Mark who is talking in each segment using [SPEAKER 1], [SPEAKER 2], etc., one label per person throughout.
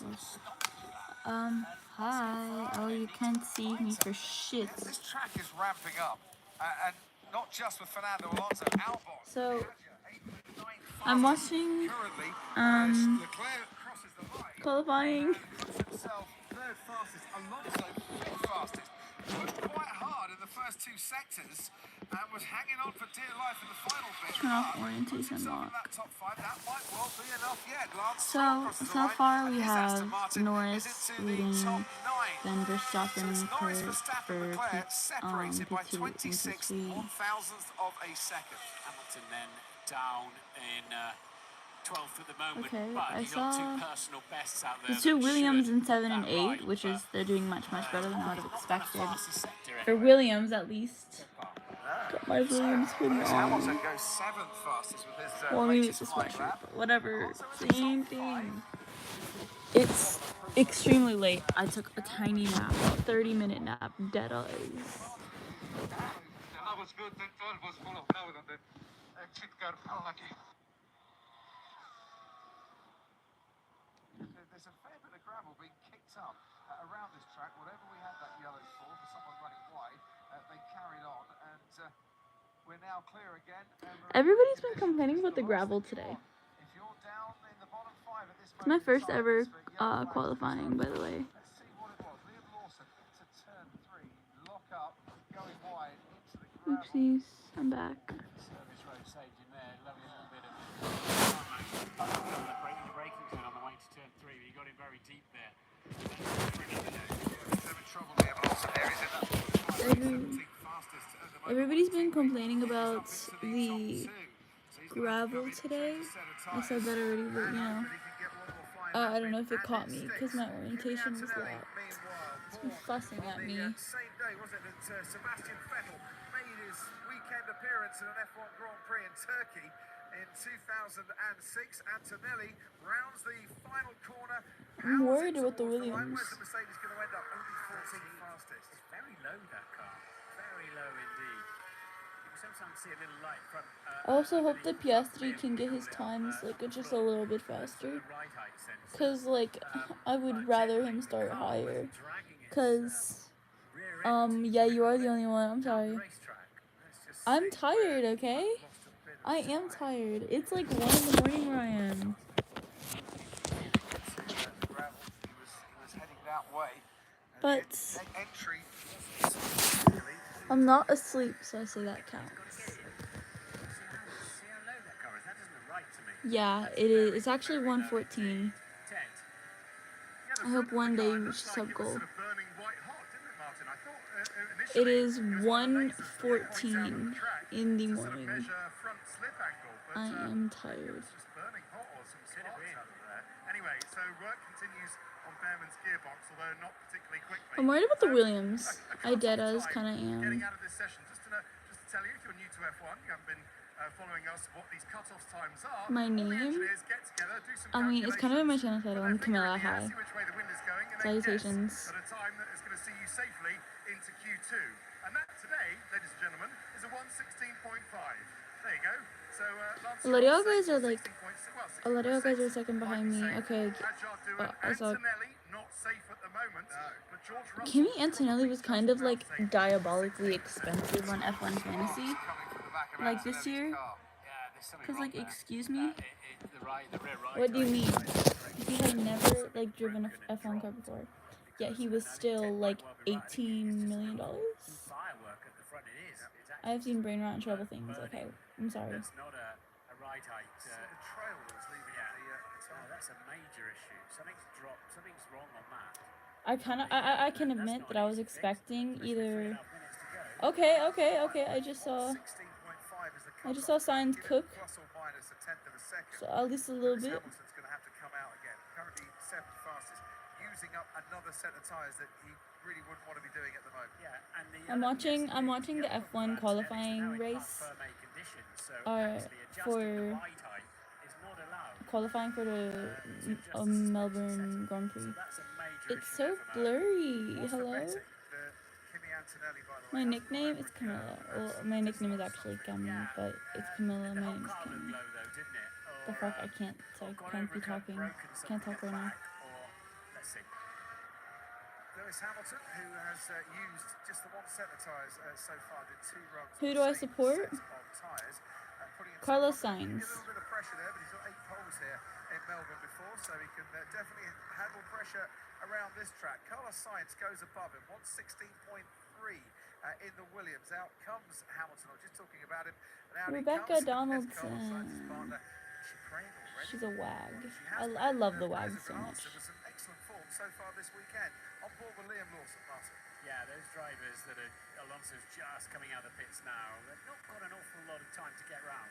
[SPEAKER 1] close. Hi. Oh, you can't see me for shit.
[SPEAKER 2] This track is ramping up, and not just with Fernando Alonso. Albon,
[SPEAKER 1] So,
[SPEAKER 2] currently,
[SPEAKER 1] I'm watching,
[SPEAKER 2] Leclerc crosses the line
[SPEAKER 1] qualifying.
[SPEAKER 2] and puts himself third fastest. Alonso fifth fastest. Worked quite hard in the first two sectors and was hanging on for dear life in the final bit.
[SPEAKER 1] Turn off
[SPEAKER 2] But puts
[SPEAKER 1] orientation
[SPEAKER 2] himself in
[SPEAKER 1] lock.
[SPEAKER 2] that top five. That might well be enough yet. Lance Stroll crosses the
[SPEAKER 1] So
[SPEAKER 2] line,
[SPEAKER 1] far
[SPEAKER 2] and
[SPEAKER 1] we
[SPEAKER 2] his Aston
[SPEAKER 1] have
[SPEAKER 2] Martin is
[SPEAKER 1] Norris
[SPEAKER 2] into the top
[SPEAKER 1] leading,
[SPEAKER 2] nine.
[SPEAKER 1] then
[SPEAKER 2] So
[SPEAKER 1] Verstappen
[SPEAKER 2] it's
[SPEAKER 1] and
[SPEAKER 2] Norris,
[SPEAKER 1] Leclerc
[SPEAKER 2] Verstappen,
[SPEAKER 1] for
[SPEAKER 2] Leclerc separated by
[SPEAKER 1] P2 and
[SPEAKER 2] 26
[SPEAKER 1] P3.
[SPEAKER 2] one thousandth of a second.
[SPEAKER 3] Hamilton then down in 12th at the moment,
[SPEAKER 1] Okay,
[SPEAKER 3] but
[SPEAKER 1] I
[SPEAKER 3] he's got two
[SPEAKER 1] saw
[SPEAKER 3] personal bests out
[SPEAKER 1] the
[SPEAKER 3] there.
[SPEAKER 1] two
[SPEAKER 3] that
[SPEAKER 1] Williams
[SPEAKER 3] should
[SPEAKER 1] in 7
[SPEAKER 3] put
[SPEAKER 1] and
[SPEAKER 3] that
[SPEAKER 1] 8,
[SPEAKER 3] right,
[SPEAKER 1] which is they're doing much better than I would have
[SPEAKER 3] not the
[SPEAKER 1] expected.
[SPEAKER 3] fastest sector
[SPEAKER 1] For
[SPEAKER 3] anyway.
[SPEAKER 1] Williams, at least. Got my
[SPEAKER 2] So,
[SPEAKER 1] Williams hoodie
[SPEAKER 2] Lewis
[SPEAKER 1] on.
[SPEAKER 2] Hamilton goes seventh fastest with his
[SPEAKER 1] Well, maybe
[SPEAKER 2] latest
[SPEAKER 1] it's a
[SPEAKER 2] qualifying
[SPEAKER 1] sweatshirt,
[SPEAKER 2] lap.
[SPEAKER 1] but whatever.
[SPEAKER 2] Alonso in the
[SPEAKER 1] Same
[SPEAKER 2] top five.
[SPEAKER 1] thing. It's extremely late. I took a tiny nap, a 30-minute nap, dead eyes.
[SPEAKER 4] I was good, then 12 was full of crowd and then exit car unlucky.
[SPEAKER 2] There's a fair bit of gravel being kicked up around this track. Whatever we had that yellow for someone running wide, they carried on, and we're now clear again.
[SPEAKER 1] Everybody's been complaining about the gravel today.
[SPEAKER 2] If you're down in the bottom five at this
[SPEAKER 1] It's my
[SPEAKER 2] moment in
[SPEAKER 1] first
[SPEAKER 2] time,
[SPEAKER 1] ever
[SPEAKER 2] it's for yellow flags.
[SPEAKER 1] qualifying, by the way.
[SPEAKER 2] Let's see what it was. Liam Lawson into turn 3, lock up, going wide into the gravel.
[SPEAKER 1] Oopsies, I'm back.
[SPEAKER 3] Service road saved him there, lovely little bit of braking turn on the way to turn 3, but he got him very deep there.
[SPEAKER 1] Everybody's been complaining about the gravel today. I said that already, but you know, I don't know if it caught me because my orientation was locked. It's been fussing at me.
[SPEAKER 2] Same day, was it, that Sebastian Vettel made his weekend appearance in an F1 Grand Prix in Turkey in 2006. Antonelli rounds the final corner.
[SPEAKER 1] I'm worried about the Williams.
[SPEAKER 2] Where's the Mercedes going to end up? Only 14th fastest.
[SPEAKER 3] It's very low, that car. Very low indeed. You can sometimes see a little light front.
[SPEAKER 1] I also hope the Piastri can get his times like just a little bit faster. Cause like I would rather him start higher. Cause yeah, you are the only one. I'm sorry. I'm tired, okay? I am tired. It's like 1 in the morning where I am. But I'm not asleep, so I say that counts. Yeah, it is. It's actually 1:14. I hope one day you reach sub goal. It is 1:14 in the morning. I am tired.
[SPEAKER 4] Anyway, so work continues on Behrman's gearbox, although not particularly quickly.
[SPEAKER 1] I'm worried about the Williams. I dead as kind of am.
[SPEAKER 4] Getting out of this session, just to tell you, if you're new to F1, you haven't been following us, what these cut-off times are.
[SPEAKER 1] My name? I mean, it's kind of in my channel title. I'm Camilla. Hi. Salutations.
[SPEAKER 4] At a time that is going to see you safely into Q2. And that today, ladies and gentlemen, is a 1:16.5. There you go. So,
[SPEAKER 1] a lot of y'all guys are like, a lot of y'all guys are second behind me. Okay, I saw Kimi Antonelli was kind of like diabolically expensive on F1 Fantasy, like this year. Cause like, excuse me, what do you mean? He had never like driven a F1 car before, yet he was still like $18 million. I have seen brain rot and trouble things. Okay, I'm sorry.
[SPEAKER 3] That's not a right height. That's a major issue. Something's dropped. Something's wrong on that.
[SPEAKER 1] I can admit that I was expecting either. Okay. I just saw Sainz cook. So at least a little bit.
[SPEAKER 2] Hamilton's going to have to come out again. Currently 7th fastest, using up another set of tyres that he really wouldn't want to be doing at the moment.
[SPEAKER 3] Yeah, and
[SPEAKER 1] I'm watching the F1 qualifying race. For qualifying for the Melbourne Grand Prix. It's so blurry. Hello? My nickname is Camilla. Well, my nickname is actually Camilla, but it's Camilla. My name is Camilla. The fuck? I can't. So I can't be talking. Can't talk right now.
[SPEAKER 2] Lewis Hamilton, who has used just the one set of tyres so far, did 2 runs.
[SPEAKER 1] Who
[SPEAKER 2] on
[SPEAKER 1] do
[SPEAKER 2] the
[SPEAKER 1] I
[SPEAKER 2] same
[SPEAKER 1] support?
[SPEAKER 2] set of tyres, putting himself
[SPEAKER 1] Carlos
[SPEAKER 2] under
[SPEAKER 1] Sainz.
[SPEAKER 2] a little bit of pressure there, but he's got 8 poles here in Melbourne before, so he can definitely handle pressure around this track. Carlos Sainz goes above him, 116.3 in the Williams. Out comes Hamilton. I was just talking about him. And out he
[SPEAKER 1] Rebecca
[SPEAKER 2] comes. There's Carlos
[SPEAKER 1] Donaldson.
[SPEAKER 2] Sainz's partner. She praying already.
[SPEAKER 1] She's a wag.
[SPEAKER 2] She has
[SPEAKER 1] I
[SPEAKER 2] been
[SPEAKER 1] love the
[SPEAKER 2] in
[SPEAKER 1] wags
[SPEAKER 2] Brezza
[SPEAKER 1] so much.
[SPEAKER 2] with some excellent form so far this weekend. On board with Liam Lawson, Martin.
[SPEAKER 3] Yeah, those drivers that are Alonso's just coming out of the pits now, they've not got an awful lot of time to get round.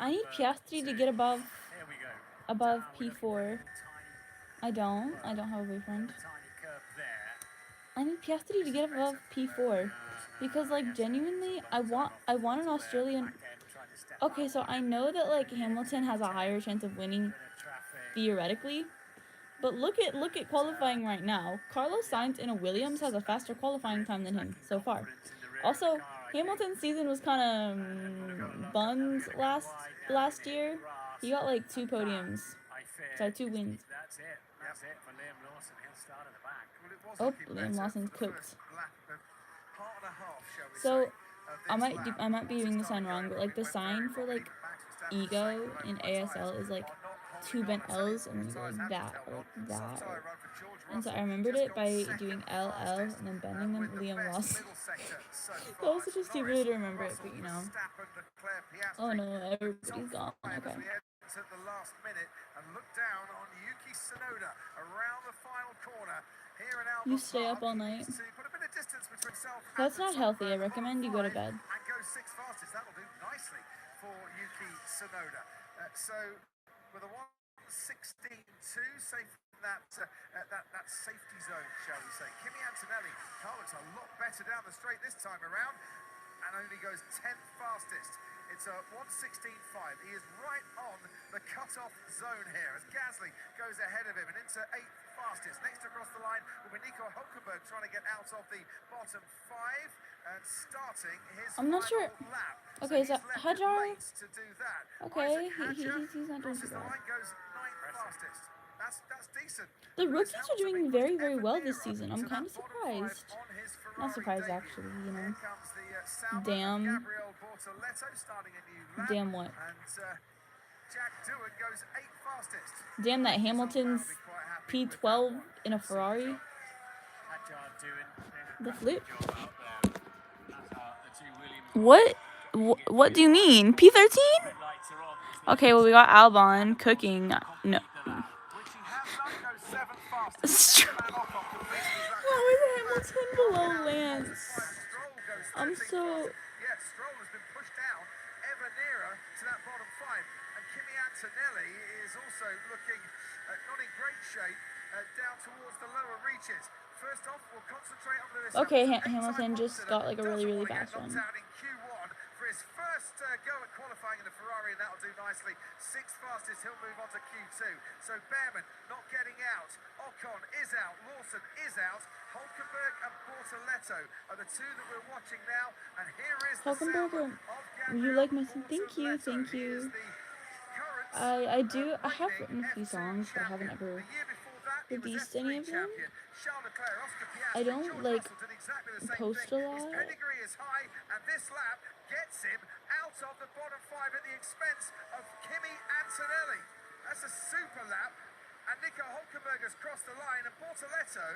[SPEAKER 1] I need Piastri to get above
[SPEAKER 3] Here we go.
[SPEAKER 1] above
[SPEAKER 3] Down, we're looking
[SPEAKER 1] P4.
[SPEAKER 3] at a tiny,
[SPEAKER 1] I don't have a boyfriend.
[SPEAKER 3] tiny curve there.
[SPEAKER 1] I need Piastri to get above P4 because like genuinely I want an Australian.
[SPEAKER 3] Back end, trying to step
[SPEAKER 1] Okay,
[SPEAKER 3] up.
[SPEAKER 1] so I know that like Hamilton has a higher chance of winning
[SPEAKER 3] Bit of traffic.
[SPEAKER 1] theoretically, but look at qualifying right now. Carlos Sainz in a Williams has a faster qualifying time than him so far.
[SPEAKER 3] Confidence in the rear
[SPEAKER 1] Also,
[SPEAKER 3] of the car, I think.
[SPEAKER 1] Hamilton's season was kind of buns last year. He got like 2 podiums.
[SPEAKER 3] I fear
[SPEAKER 1] Sorry, 2 wins.
[SPEAKER 3] that's it. That's it for Liam Lawson. He'll start at the back.
[SPEAKER 2] Well, it was
[SPEAKER 1] Oh,
[SPEAKER 2] looking
[SPEAKER 1] Liam
[SPEAKER 2] better
[SPEAKER 1] Lawson's
[SPEAKER 2] for the
[SPEAKER 1] cooked.
[SPEAKER 2] first lap, but part and a half, shall we
[SPEAKER 1] So,
[SPEAKER 2] say, of
[SPEAKER 1] I
[SPEAKER 2] this
[SPEAKER 1] might
[SPEAKER 2] lap.
[SPEAKER 1] I might be
[SPEAKER 2] Once
[SPEAKER 1] doing
[SPEAKER 2] it
[SPEAKER 1] the sign
[SPEAKER 2] started
[SPEAKER 1] wrong,
[SPEAKER 2] going,
[SPEAKER 1] but like the
[SPEAKER 2] it went very
[SPEAKER 1] sign for
[SPEAKER 2] well.
[SPEAKER 1] like
[SPEAKER 2] Even Max Verstappen
[SPEAKER 1] ego
[SPEAKER 2] was saying,
[SPEAKER 1] in
[SPEAKER 2] "My
[SPEAKER 1] ASL
[SPEAKER 2] tyres
[SPEAKER 1] is like
[SPEAKER 2] are not holding
[SPEAKER 1] 2 bent
[SPEAKER 2] on." I tell you,
[SPEAKER 1] L's and
[SPEAKER 2] his
[SPEAKER 1] then
[SPEAKER 2] tyres
[SPEAKER 1] going
[SPEAKER 2] have
[SPEAKER 1] that
[SPEAKER 2] just
[SPEAKER 1] or
[SPEAKER 2] held on.
[SPEAKER 1] that.
[SPEAKER 2] Soft tyre run for George
[SPEAKER 1] And so I
[SPEAKER 2] Russell,
[SPEAKER 1] remembered
[SPEAKER 2] just
[SPEAKER 1] it
[SPEAKER 2] got
[SPEAKER 1] by
[SPEAKER 2] second
[SPEAKER 1] doing LL
[SPEAKER 2] fastest,
[SPEAKER 1] and then bending them
[SPEAKER 2] with the
[SPEAKER 1] Liam
[SPEAKER 2] best
[SPEAKER 1] Lawson.
[SPEAKER 2] middle sector so
[SPEAKER 1] That
[SPEAKER 2] far.
[SPEAKER 1] was such a
[SPEAKER 2] It's
[SPEAKER 1] stupid way
[SPEAKER 2] Norris,
[SPEAKER 1] to remember it,
[SPEAKER 2] Russell,
[SPEAKER 1] but you know.
[SPEAKER 2] Verstappen, Leclerc, Piastri.
[SPEAKER 1] Oh no, everybody's
[SPEAKER 2] Top
[SPEAKER 1] gone.
[SPEAKER 2] five as
[SPEAKER 1] Okay.
[SPEAKER 2] we enter the last minute and look down on Yuki Tsunoda around the final corner here in Albert
[SPEAKER 1] You stay up
[SPEAKER 2] Park.
[SPEAKER 1] all
[SPEAKER 2] He
[SPEAKER 1] night.
[SPEAKER 2] needs to put a bit of distance between himself and
[SPEAKER 1] That's
[SPEAKER 2] the
[SPEAKER 1] not
[SPEAKER 2] top,
[SPEAKER 1] healthy. I
[SPEAKER 2] the bottom
[SPEAKER 1] recommend you go to
[SPEAKER 2] five
[SPEAKER 1] bed.
[SPEAKER 2] and go 6 fastest. That'll do nicely for Yuki Tsunoda. So with a 1:16.2, safe from that safety zone, shall we say. Kimi Antonelli, car looks a lot better down the straight this time around and only goes 10th fastest. It's a 1:16.5. He is right on the cut-off zone here as Gasly goes ahead of him and into 8th fastest. Next across the line will be Nico Hulkenberg trying to get out of the bottom 5 and starting his
[SPEAKER 1] I'm not
[SPEAKER 2] final
[SPEAKER 1] sure-
[SPEAKER 2] lap.
[SPEAKER 1] Okay, so
[SPEAKER 2] he's left
[SPEAKER 1] Hadjar-
[SPEAKER 2] late to do that.
[SPEAKER 1] Okay,
[SPEAKER 2] Isaac
[SPEAKER 1] he's
[SPEAKER 2] Hadjar
[SPEAKER 1] not doing
[SPEAKER 2] crosses
[SPEAKER 1] too
[SPEAKER 2] the
[SPEAKER 1] bad.
[SPEAKER 2] line, goes 9th fastest. That's decent.
[SPEAKER 1] The
[SPEAKER 2] Lewis
[SPEAKER 1] rookies are
[SPEAKER 2] Hamilton
[SPEAKER 1] doing
[SPEAKER 2] being
[SPEAKER 1] very,
[SPEAKER 2] pushed
[SPEAKER 1] very
[SPEAKER 2] ever
[SPEAKER 1] well this
[SPEAKER 2] nearer
[SPEAKER 1] season.
[SPEAKER 2] to
[SPEAKER 1] I'm
[SPEAKER 2] that
[SPEAKER 1] kind of
[SPEAKER 2] bottom
[SPEAKER 1] surprised.
[SPEAKER 2] 5 on his
[SPEAKER 1] Not
[SPEAKER 2] Ferrari
[SPEAKER 1] surprised
[SPEAKER 2] debut.
[SPEAKER 1] actually, you
[SPEAKER 2] Here
[SPEAKER 1] know.
[SPEAKER 2] comes the Sauber
[SPEAKER 1] Damn.
[SPEAKER 2] and Gabriel Bortoleto starting a new lap.
[SPEAKER 1] Damn what?
[SPEAKER 2] And Jack Doohan goes 8th fastest.
[SPEAKER 1] Damn that
[SPEAKER 2] He's
[SPEAKER 1] Hamilton's
[SPEAKER 2] undoubtedly quite happy with that
[SPEAKER 1] P12
[SPEAKER 2] one.
[SPEAKER 1] in a Ferrari.
[SPEAKER 3] Hadjar doing
[SPEAKER 1] The flip.
[SPEAKER 3] job out there. That's how the two Williams
[SPEAKER 1] What do you mean? P13?
[SPEAKER 3] red lights are on.
[SPEAKER 1] Okay, well we got Albon cooking. No.
[SPEAKER 2] Which he has done, goes 7th fastest.
[SPEAKER 1] Stroll.
[SPEAKER 2] Esteban Ocon completes his lap.
[SPEAKER 1] How is Hamilton below Lance?
[SPEAKER 2] Stroll goes
[SPEAKER 1] I'm
[SPEAKER 2] 13th
[SPEAKER 1] so-
[SPEAKER 2] fastest. Yeah, Stroll has been pushed down ever nearer to that bottom 5. And Kimi Antonelli is also looking not in great shape down towards the lower reaches. First off, we'll concentrate on Lewis
[SPEAKER 1] Okay,
[SPEAKER 2] Hamilton.
[SPEAKER 1] Hamilton just
[SPEAKER 2] Eight-time
[SPEAKER 1] got, like, a really,
[SPEAKER 2] doesn't
[SPEAKER 1] really
[SPEAKER 2] wanna get
[SPEAKER 1] fast one.
[SPEAKER 2] knocked out in Q1 for his first go at qualifying in the Ferrari, and that'll do nicely. 6th fastest, he'll move on to Q2. So Behrman not getting out. Ocon is out. Lawson is out. Hulkenberg and Bortoleto are the 2 that we're watching now. And here is the
[SPEAKER 1] Hulkenberg,
[SPEAKER 2] sound of
[SPEAKER 1] you
[SPEAKER 2] Gabriel
[SPEAKER 1] like my song? Thank you,
[SPEAKER 2] Bortoleto.
[SPEAKER 1] thank
[SPEAKER 2] He
[SPEAKER 1] you.
[SPEAKER 2] is the current,
[SPEAKER 1] I have
[SPEAKER 2] reigning
[SPEAKER 1] written a few
[SPEAKER 2] F2
[SPEAKER 1] songs, but I haven't
[SPEAKER 2] champion.
[SPEAKER 1] ever
[SPEAKER 2] The year before that, he was
[SPEAKER 1] released
[SPEAKER 2] F3
[SPEAKER 1] any of them.
[SPEAKER 2] champion. Charles Leclerc, Oscar Piastri,
[SPEAKER 1] I don't,
[SPEAKER 2] George
[SPEAKER 1] like,
[SPEAKER 2] Russell did exactly the same
[SPEAKER 1] post
[SPEAKER 2] thing.
[SPEAKER 1] a
[SPEAKER 2] His
[SPEAKER 1] lot.
[SPEAKER 2] pedigree is high, and this lap gets him out of the bottom 5 at the expense of Kimi Antonelli. That's a super lap. And Nico Hulkenberg has crossed the line, and Bortoleto,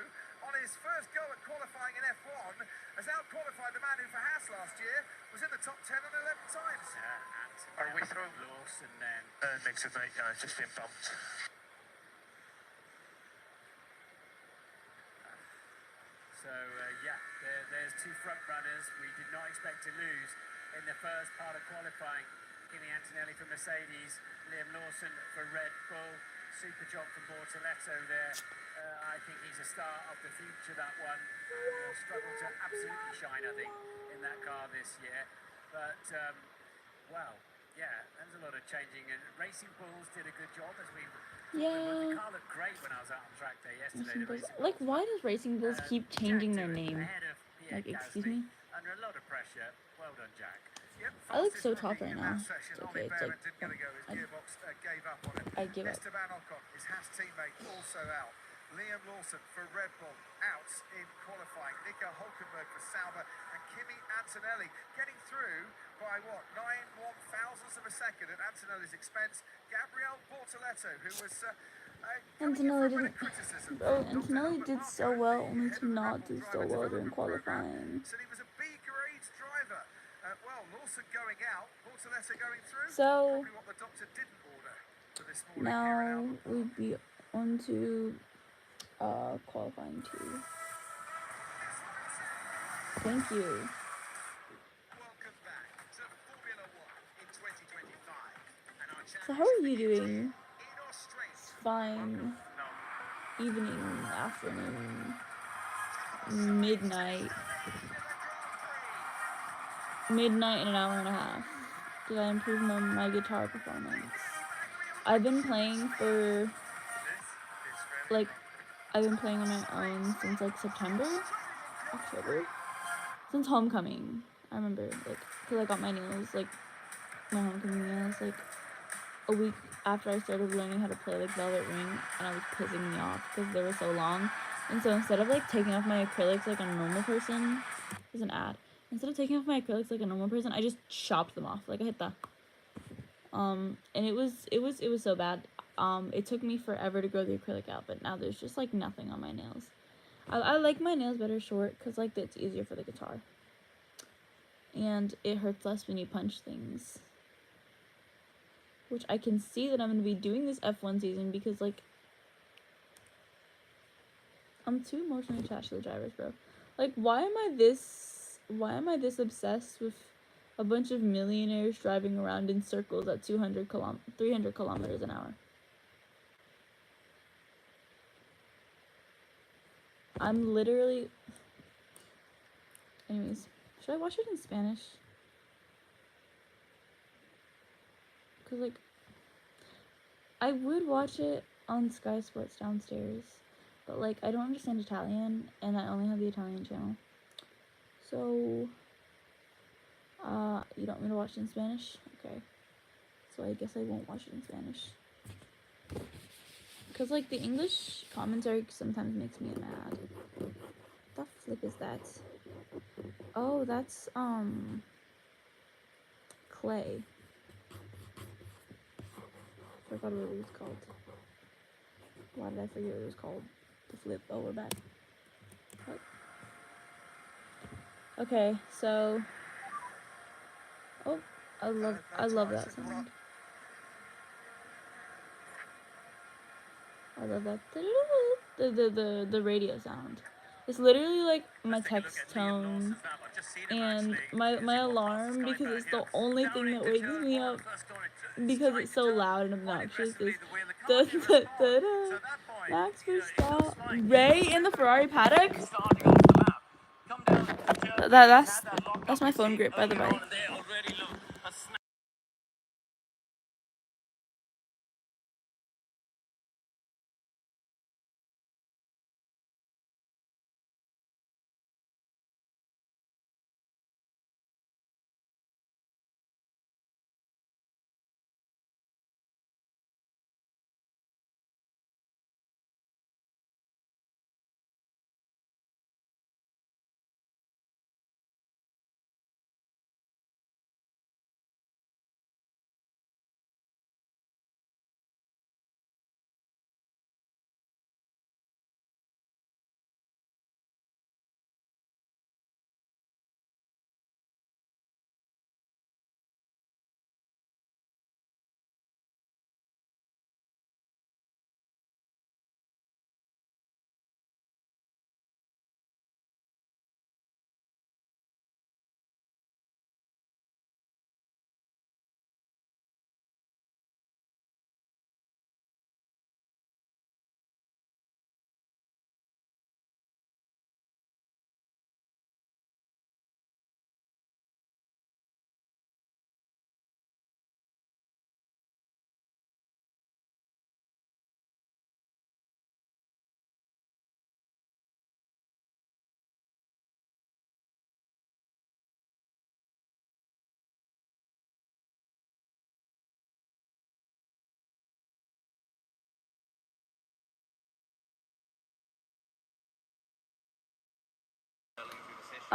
[SPEAKER 2] on his first go at qualifying in F1, has out-qualified the man who for Haas last year was in the top 10 on 11 times.
[SPEAKER 3] Are we through? Lawson then.
[SPEAKER 4] Next to mate, it's just been bumped.
[SPEAKER 3] So, yeah, there's 2 front runners we did not expect to lose in the first part of qualifying. Kimi Antonelli for Mercedes, Liam Lawson for Red Bull. Super job from Bortoleto there. I think he's a star of the future, that one. Will struggle to absolutely shine, I think, in that car this year. But, well, yeah, there's a lot of changing. And Racing Bulls did a good job as we... The
[SPEAKER 1] Yeah.
[SPEAKER 3] car looked great when I was out on track day yesterday.
[SPEAKER 1] Racing
[SPEAKER 3] the
[SPEAKER 1] Bulls.
[SPEAKER 3] Racing
[SPEAKER 1] Like,
[SPEAKER 3] Bulls.
[SPEAKER 1] why does Racing Bulls keep changing their
[SPEAKER 3] Jack Doohan
[SPEAKER 1] name?
[SPEAKER 3] ahead of Pierre
[SPEAKER 1] Like, excuse
[SPEAKER 3] Gasly.
[SPEAKER 1] me?
[SPEAKER 3] Under a lot of pressure. Well done, Jack.
[SPEAKER 2] Yep,
[SPEAKER 1] I look
[SPEAKER 2] fastest
[SPEAKER 1] so tough
[SPEAKER 2] rookie
[SPEAKER 1] right
[SPEAKER 2] in
[SPEAKER 1] now.
[SPEAKER 2] that session.
[SPEAKER 1] It's
[SPEAKER 2] Ollie
[SPEAKER 1] okay, it's
[SPEAKER 2] Behrman
[SPEAKER 1] like-
[SPEAKER 2] didn't get a go. His
[SPEAKER 1] I-
[SPEAKER 2] gearbox gave up on him.
[SPEAKER 1] I give up.
[SPEAKER 2] Esteban Ocon, his Haas teammate, also out. Liam Lawson for Red Bull out in qualifying. Nico Hulkenberg for Sauber and Kimi Antonelli getting through by what, 9/1000ths of a second at Antonelli's expense. Gabriel Bortoleto, who was
[SPEAKER 1] Antonelli didn't. Bro, Antonelli did so well, only to not do so well during qualifying.
[SPEAKER 2] Said he was a B-grade driver. Well, Lawson going out, Bortoleto going through.
[SPEAKER 1] So
[SPEAKER 2] Probably what the doctor didn't order for this morning here at
[SPEAKER 1] now
[SPEAKER 2] Albert Park.
[SPEAKER 1] we'd be on to qualifying 2. Thank you.
[SPEAKER 2] Welcome back to Formula One in 2025. And our
[SPEAKER 1] So how are you doing?
[SPEAKER 2] in Australia.
[SPEAKER 1] It's fine. Evening, afternoon, midnight. Midnight in an hour and a half. Did I improve my guitar performance? I've been playing for, like, I've been playing on my own since, like, September? October? Since homecoming. I remember, like, because I got my nails, like, my homecoming nails, like, a week after I started learning how to play, like, Velvet Ring, and I was pissing me off because they were so long. And so instead of, like, taking off my acrylics like a normal person, there's an ad. Instead of taking off my acrylics like a normal person, I just chopped them off. Like, I hit the... And it was so bad. It took me forever to grow the acrylic out, but now there's just, like, nothing on my nails. I like my nails better short, because, like, it's easier for the guitar. And it hurts less when you punch things. Which I can see that I'm going to be doing this F1 season, because, like, I'm too emotionally attached to the drivers, bro. Like, why am I this obsessed with a bunch of millionaires driving around in circles at 300 kilometers an hour? I'm literally... Anyways, should I watch it in Spanish? Because, like, I would watch it on Sky Sports downstairs, but, like, I don't understand Italian, and I only have the Italian channel. So, you don't want me to watch it in Spanish? Okay. So I guess I won't watch it in Spanish. Because, like, the English commentary sometimes makes me mad. What the flip is that? Oh, that's, Clay. Forgot what it was called. Why did I forget what it was called? The flip. Oh, we're back. What? Okay, so... Oh, I love that sound. I love that. The radio sound. It's literally like my text tone and my alarm, because it's the only thing that wakes me up because it's so loud and obnoxious. Is the Max Verstappen, Ray in the Ferrari paddock. That's my phone grip, by the way.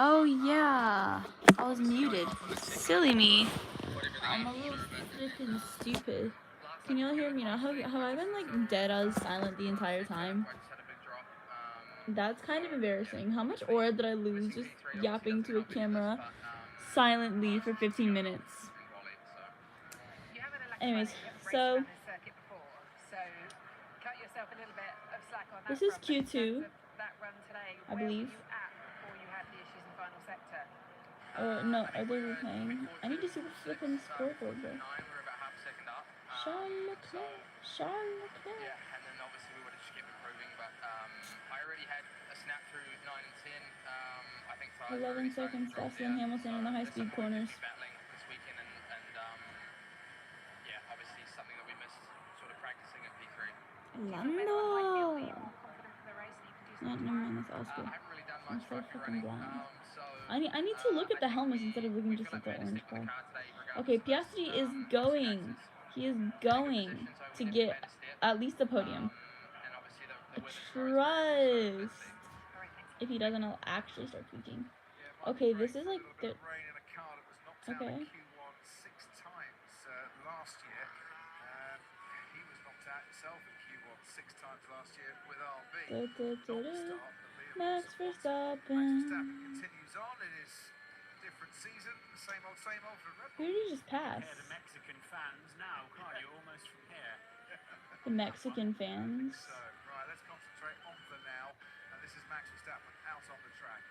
[SPEAKER 1] Oh yeah, I was muted. Silly me. I'm a little freaking stupid. Can y'all hear me now? Have I been like dead as silent the entire time? That's kind of embarrassing. How much aura did I lose just yapping to a camera silently for 15 minutes? Anyways, so this is Q2, I believe. Or no, are they replaying? I need to see the flipping scoreboard, bro. Charles Leclerc. Charles Leclerc.
[SPEAKER 5] Yeah, and then obviously we would have just kept improving, but I already had a snap through 9 and 10. I think
[SPEAKER 1] 11 seconds faster than Hamilton in the high-speed corners.
[SPEAKER 5] Battling this weekend, and yeah, obviously something that we missed sort of practicing at P3.
[SPEAKER 1] Lando. Not never mind, that's Oscar.
[SPEAKER 5] I haven't really done
[SPEAKER 1] I'm
[SPEAKER 5] much
[SPEAKER 1] so
[SPEAKER 5] rugby
[SPEAKER 1] fucking
[SPEAKER 5] running,
[SPEAKER 1] blind.
[SPEAKER 5] so
[SPEAKER 1] I need to look at the helmets instead of looking just at the orange car. Okay, Piastri is going. He is going to get at least a podium. Trust. If he doesn't, I'll actually start tweaking. Okay, this is like the. Okay.
[SPEAKER 2] Q1 6 times last year. He was knocked out himself in Q1 6 times last year with RB.
[SPEAKER 1] Max Verstappen.
[SPEAKER 2] Continues on in his different season. Same old for Red
[SPEAKER 1] Who
[SPEAKER 2] Bull.
[SPEAKER 1] did he just pass?
[SPEAKER 3] Yeah, the Mexican fans now, can't you? Almost from here.
[SPEAKER 1] The Mexican fans.
[SPEAKER 2] So, right, let's concentrate on the now. This is Max Verstappen out on the track.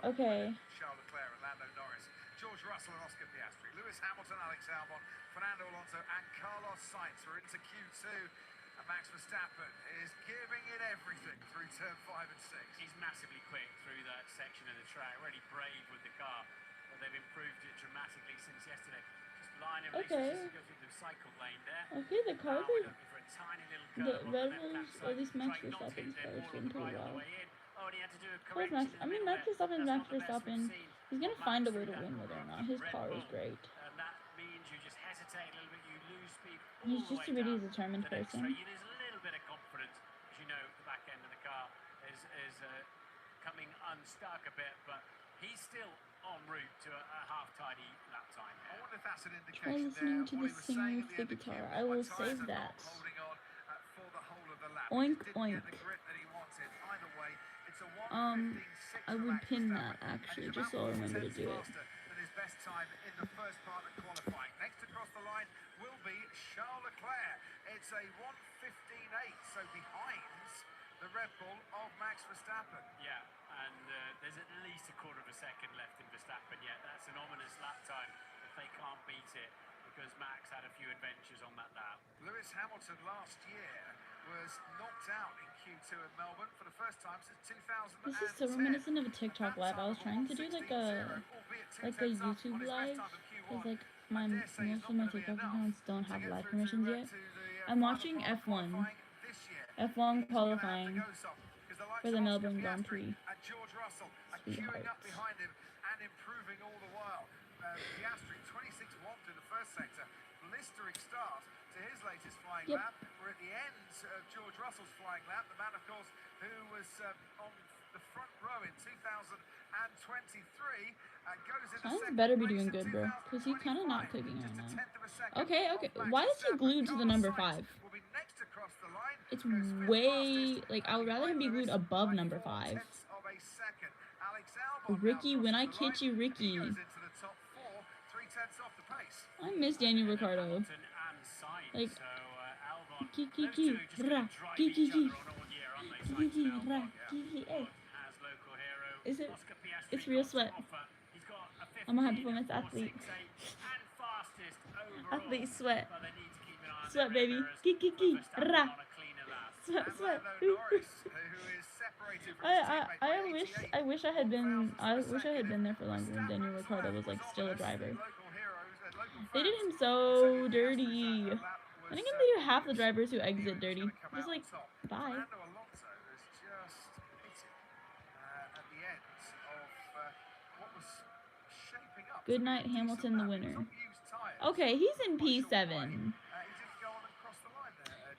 [SPEAKER 1] Okay.
[SPEAKER 2] Charles Leclerc and Lando Norris, George Russell and Oscar Piastri, Lewis Hamilton, Alex Albon, Fernando Alonso and Carlos Sainz are into Q2. And Max Verstappen is giving it everything through turn 5 and 6.
[SPEAKER 3] He's massively quick through that section of the track, really brave with the car. But they've improved it dramatically since yesterday. Just line of
[SPEAKER 1] Okay.
[SPEAKER 3] go through the cycle lane there.
[SPEAKER 1] Okay, the cars
[SPEAKER 3] We're
[SPEAKER 1] are.
[SPEAKER 3] looking for a tiny little
[SPEAKER 1] The
[SPEAKER 3] curve on
[SPEAKER 1] Red
[SPEAKER 3] the
[SPEAKER 1] Bulls,
[SPEAKER 3] left-hand
[SPEAKER 1] or at least
[SPEAKER 3] side.
[SPEAKER 1] Max
[SPEAKER 3] Try not to
[SPEAKER 1] Verstappen's
[SPEAKER 3] hit
[SPEAKER 1] car
[SPEAKER 3] them
[SPEAKER 1] is
[SPEAKER 3] all
[SPEAKER 1] doing
[SPEAKER 3] the
[SPEAKER 1] pretty
[SPEAKER 3] right on
[SPEAKER 1] well.
[SPEAKER 3] the way in. Oh, and he had to do a
[SPEAKER 1] Where's
[SPEAKER 3] correction
[SPEAKER 1] Max?
[SPEAKER 3] in
[SPEAKER 1] I
[SPEAKER 3] the
[SPEAKER 1] mean,
[SPEAKER 3] middle
[SPEAKER 1] Max
[SPEAKER 3] there.
[SPEAKER 1] Verstappen,
[SPEAKER 3] That's
[SPEAKER 1] Max
[SPEAKER 3] not the best
[SPEAKER 1] Verstappen.
[SPEAKER 3] we've seen
[SPEAKER 1] He's gonna
[SPEAKER 3] from
[SPEAKER 1] find a
[SPEAKER 3] Max
[SPEAKER 1] way to
[SPEAKER 3] through
[SPEAKER 1] win
[SPEAKER 3] that
[SPEAKER 1] whether or not.
[SPEAKER 3] rookie
[SPEAKER 1] His
[SPEAKER 3] Red
[SPEAKER 1] car is
[SPEAKER 3] Bull.
[SPEAKER 1] great.
[SPEAKER 3] And that means you just hesitate a little bit, you lose speed all
[SPEAKER 1] He's
[SPEAKER 3] the
[SPEAKER 1] just
[SPEAKER 3] way
[SPEAKER 1] a really
[SPEAKER 3] down
[SPEAKER 1] determined
[SPEAKER 3] the next
[SPEAKER 1] person.
[SPEAKER 3] straight. You lose a little bit of confidence, as you know, the back end of the car is coming unstuck a bit, but he's still en route to a half-tidy lap time.
[SPEAKER 2] I wonder if that's an
[SPEAKER 1] Try
[SPEAKER 2] indication
[SPEAKER 1] listening
[SPEAKER 2] there
[SPEAKER 1] to
[SPEAKER 2] what
[SPEAKER 1] the
[SPEAKER 2] he was
[SPEAKER 1] singer
[SPEAKER 2] saying
[SPEAKER 1] with
[SPEAKER 2] at the
[SPEAKER 1] the
[SPEAKER 2] end of
[SPEAKER 1] guitar.
[SPEAKER 2] Q1.
[SPEAKER 1] I will
[SPEAKER 2] My tyres
[SPEAKER 1] save
[SPEAKER 2] are
[SPEAKER 1] that.
[SPEAKER 2] not holding on for the whole of the lap.
[SPEAKER 1] Oink,
[SPEAKER 2] He didn't
[SPEAKER 1] oink.
[SPEAKER 2] get the grip that he wanted. Either way, it's a 1:15.6
[SPEAKER 1] I
[SPEAKER 2] for
[SPEAKER 1] would
[SPEAKER 2] Max
[SPEAKER 1] pin
[SPEAKER 2] Verstappen,
[SPEAKER 1] that
[SPEAKER 2] and
[SPEAKER 1] actually,
[SPEAKER 2] he's
[SPEAKER 1] just so
[SPEAKER 2] about
[SPEAKER 1] I'll remember to
[SPEAKER 2] 4
[SPEAKER 1] do it.
[SPEAKER 2] faster than his best time in the first part of qualifying. Next across the line will be Charles Leclerc. It's a 1:15.8, so behind the Red Bull of Max Verstappen.
[SPEAKER 3] Yeah, and there's at least a quarter of a second left in Verstappen yet. That's an ominous lap time if they can't beat it, because Max had a few adventures on that lap.
[SPEAKER 2] Lewis Hamilton last year was knocked out in Q2 in Melbourne for the first time since 2010.
[SPEAKER 1] This is so reminiscent of a TikTok live. I was trying to do like a YouTube live, because like most of my TikTok accounts don't have live permissions yet. I'm watching F1 qualifying for the Melbourne Grand Prix.
[SPEAKER 2] George Russell
[SPEAKER 1] Sweethearts.
[SPEAKER 2] queuing up behind him and improving all the while. Piastri 26-1 through the first sector, blistering start to his latest flying
[SPEAKER 1] Yep.
[SPEAKER 2] lap. We're at the end of George Russell's flying lap, the man, of course, who was on the front row in 2023. Goes into
[SPEAKER 1] Sainz
[SPEAKER 2] second
[SPEAKER 1] better be
[SPEAKER 2] place
[SPEAKER 1] doing
[SPEAKER 2] in
[SPEAKER 1] good, bro, because he's kind of not
[SPEAKER 2] 2025,
[SPEAKER 1] cooking
[SPEAKER 2] just
[SPEAKER 1] right
[SPEAKER 2] a
[SPEAKER 1] now.
[SPEAKER 2] tenth of a second
[SPEAKER 1] Okay.
[SPEAKER 2] off Max
[SPEAKER 1] Why is he
[SPEAKER 2] Verstappen.
[SPEAKER 1] glued to the
[SPEAKER 2] Carlos
[SPEAKER 1] number
[SPEAKER 2] Sainz
[SPEAKER 1] 5?
[SPEAKER 2] will be next across the line.
[SPEAKER 1] It's
[SPEAKER 2] Goes fifth
[SPEAKER 1] way
[SPEAKER 2] fastest,
[SPEAKER 1] like I would rather him be
[SPEAKER 2] behind
[SPEAKER 1] glued
[SPEAKER 2] Lewis
[SPEAKER 1] above
[SPEAKER 2] by
[SPEAKER 1] number
[SPEAKER 2] 4
[SPEAKER 1] 5.
[SPEAKER 2] tenths of a second. Alex Albon
[SPEAKER 1] Ricky,
[SPEAKER 2] now
[SPEAKER 1] when I
[SPEAKER 2] crosses the
[SPEAKER 1] catch you,
[SPEAKER 2] line. He
[SPEAKER 1] Ricky.
[SPEAKER 2] goes into the top 4, 3 tenths off the pace.
[SPEAKER 1] I miss Daniel Ricciardo.
[SPEAKER 3] Hamilton and Sainz,
[SPEAKER 1] Like,
[SPEAKER 3] so Albon,
[SPEAKER 1] Kiki,
[SPEAKER 3] those two are just going to drive each
[SPEAKER 1] Kiki,
[SPEAKER 3] other on all year, aren't they? Sainz and Albon.
[SPEAKER 1] Kiki,
[SPEAKER 3] As local hero,
[SPEAKER 1] Is it?
[SPEAKER 3] Oscar Piastri
[SPEAKER 1] It's real
[SPEAKER 3] got to
[SPEAKER 1] sweat.
[SPEAKER 3] offer. He's got a
[SPEAKER 1] I'm a high performance
[SPEAKER 3] 15,
[SPEAKER 1] athlete.
[SPEAKER 3] 4.68 and fastest overall.
[SPEAKER 1] Athlete sweat.
[SPEAKER 3] But they need to keep an eye on
[SPEAKER 1] Sweat,
[SPEAKER 3] their
[SPEAKER 1] baby.
[SPEAKER 3] rear as
[SPEAKER 1] Kiki,
[SPEAKER 3] Verstappen
[SPEAKER 1] ra.
[SPEAKER 3] on a cleaner lap.
[SPEAKER 1] Sweat,
[SPEAKER 2] And
[SPEAKER 1] sweat.
[SPEAKER 2] Lando Norris, who is separated from his teammate by
[SPEAKER 1] I wish I had been there for longer when Daniel Ricciardo was like still a driver. They did him so dirty. I think they do half the drivers who exit dirty. Just like, bye.
[SPEAKER 2] Fernando Alonso has just hit him at the end of what was shaping up.
[SPEAKER 1] Good night, Hamilton, the winner. Okay, he's in P7.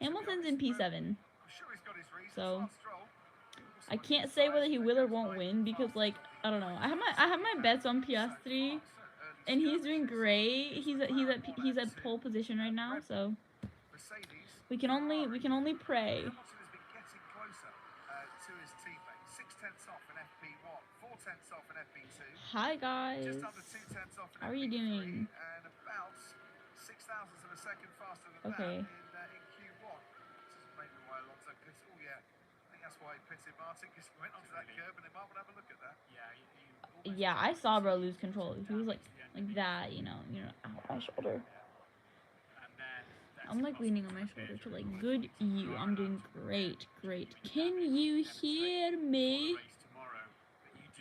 [SPEAKER 1] Hamilton's in P7. So I can't say whether he will or won't win because like I don't know. I have my bets on Piastri, and he's doing great. He's at pole position right now, so we can only pray.
[SPEAKER 2] Hamilton has been getting closer to his teammate. 6 tenths off in FP1, 4 tenths off in FP2.
[SPEAKER 1] Hi guys.
[SPEAKER 2] Just under 2 tenths off in
[SPEAKER 1] How are you
[SPEAKER 2] FP3,
[SPEAKER 1] doing?
[SPEAKER 2] and about 6 thousandths of a second faster than
[SPEAKER 1] Okay.
[SPEAKER 2] that in Q1. This is maybe why Alonso pitted. Oh yeah, I think that's why he pitted Martin, because he went onto that curb, and then Mark would have a look at that.
[SPEAKER 1] Yeah, I saw bro lose control. He was like that, you know, ow, my shoulder. I'm like leaning on my shoulder to like, good you. I'm doing great. Can you hear me?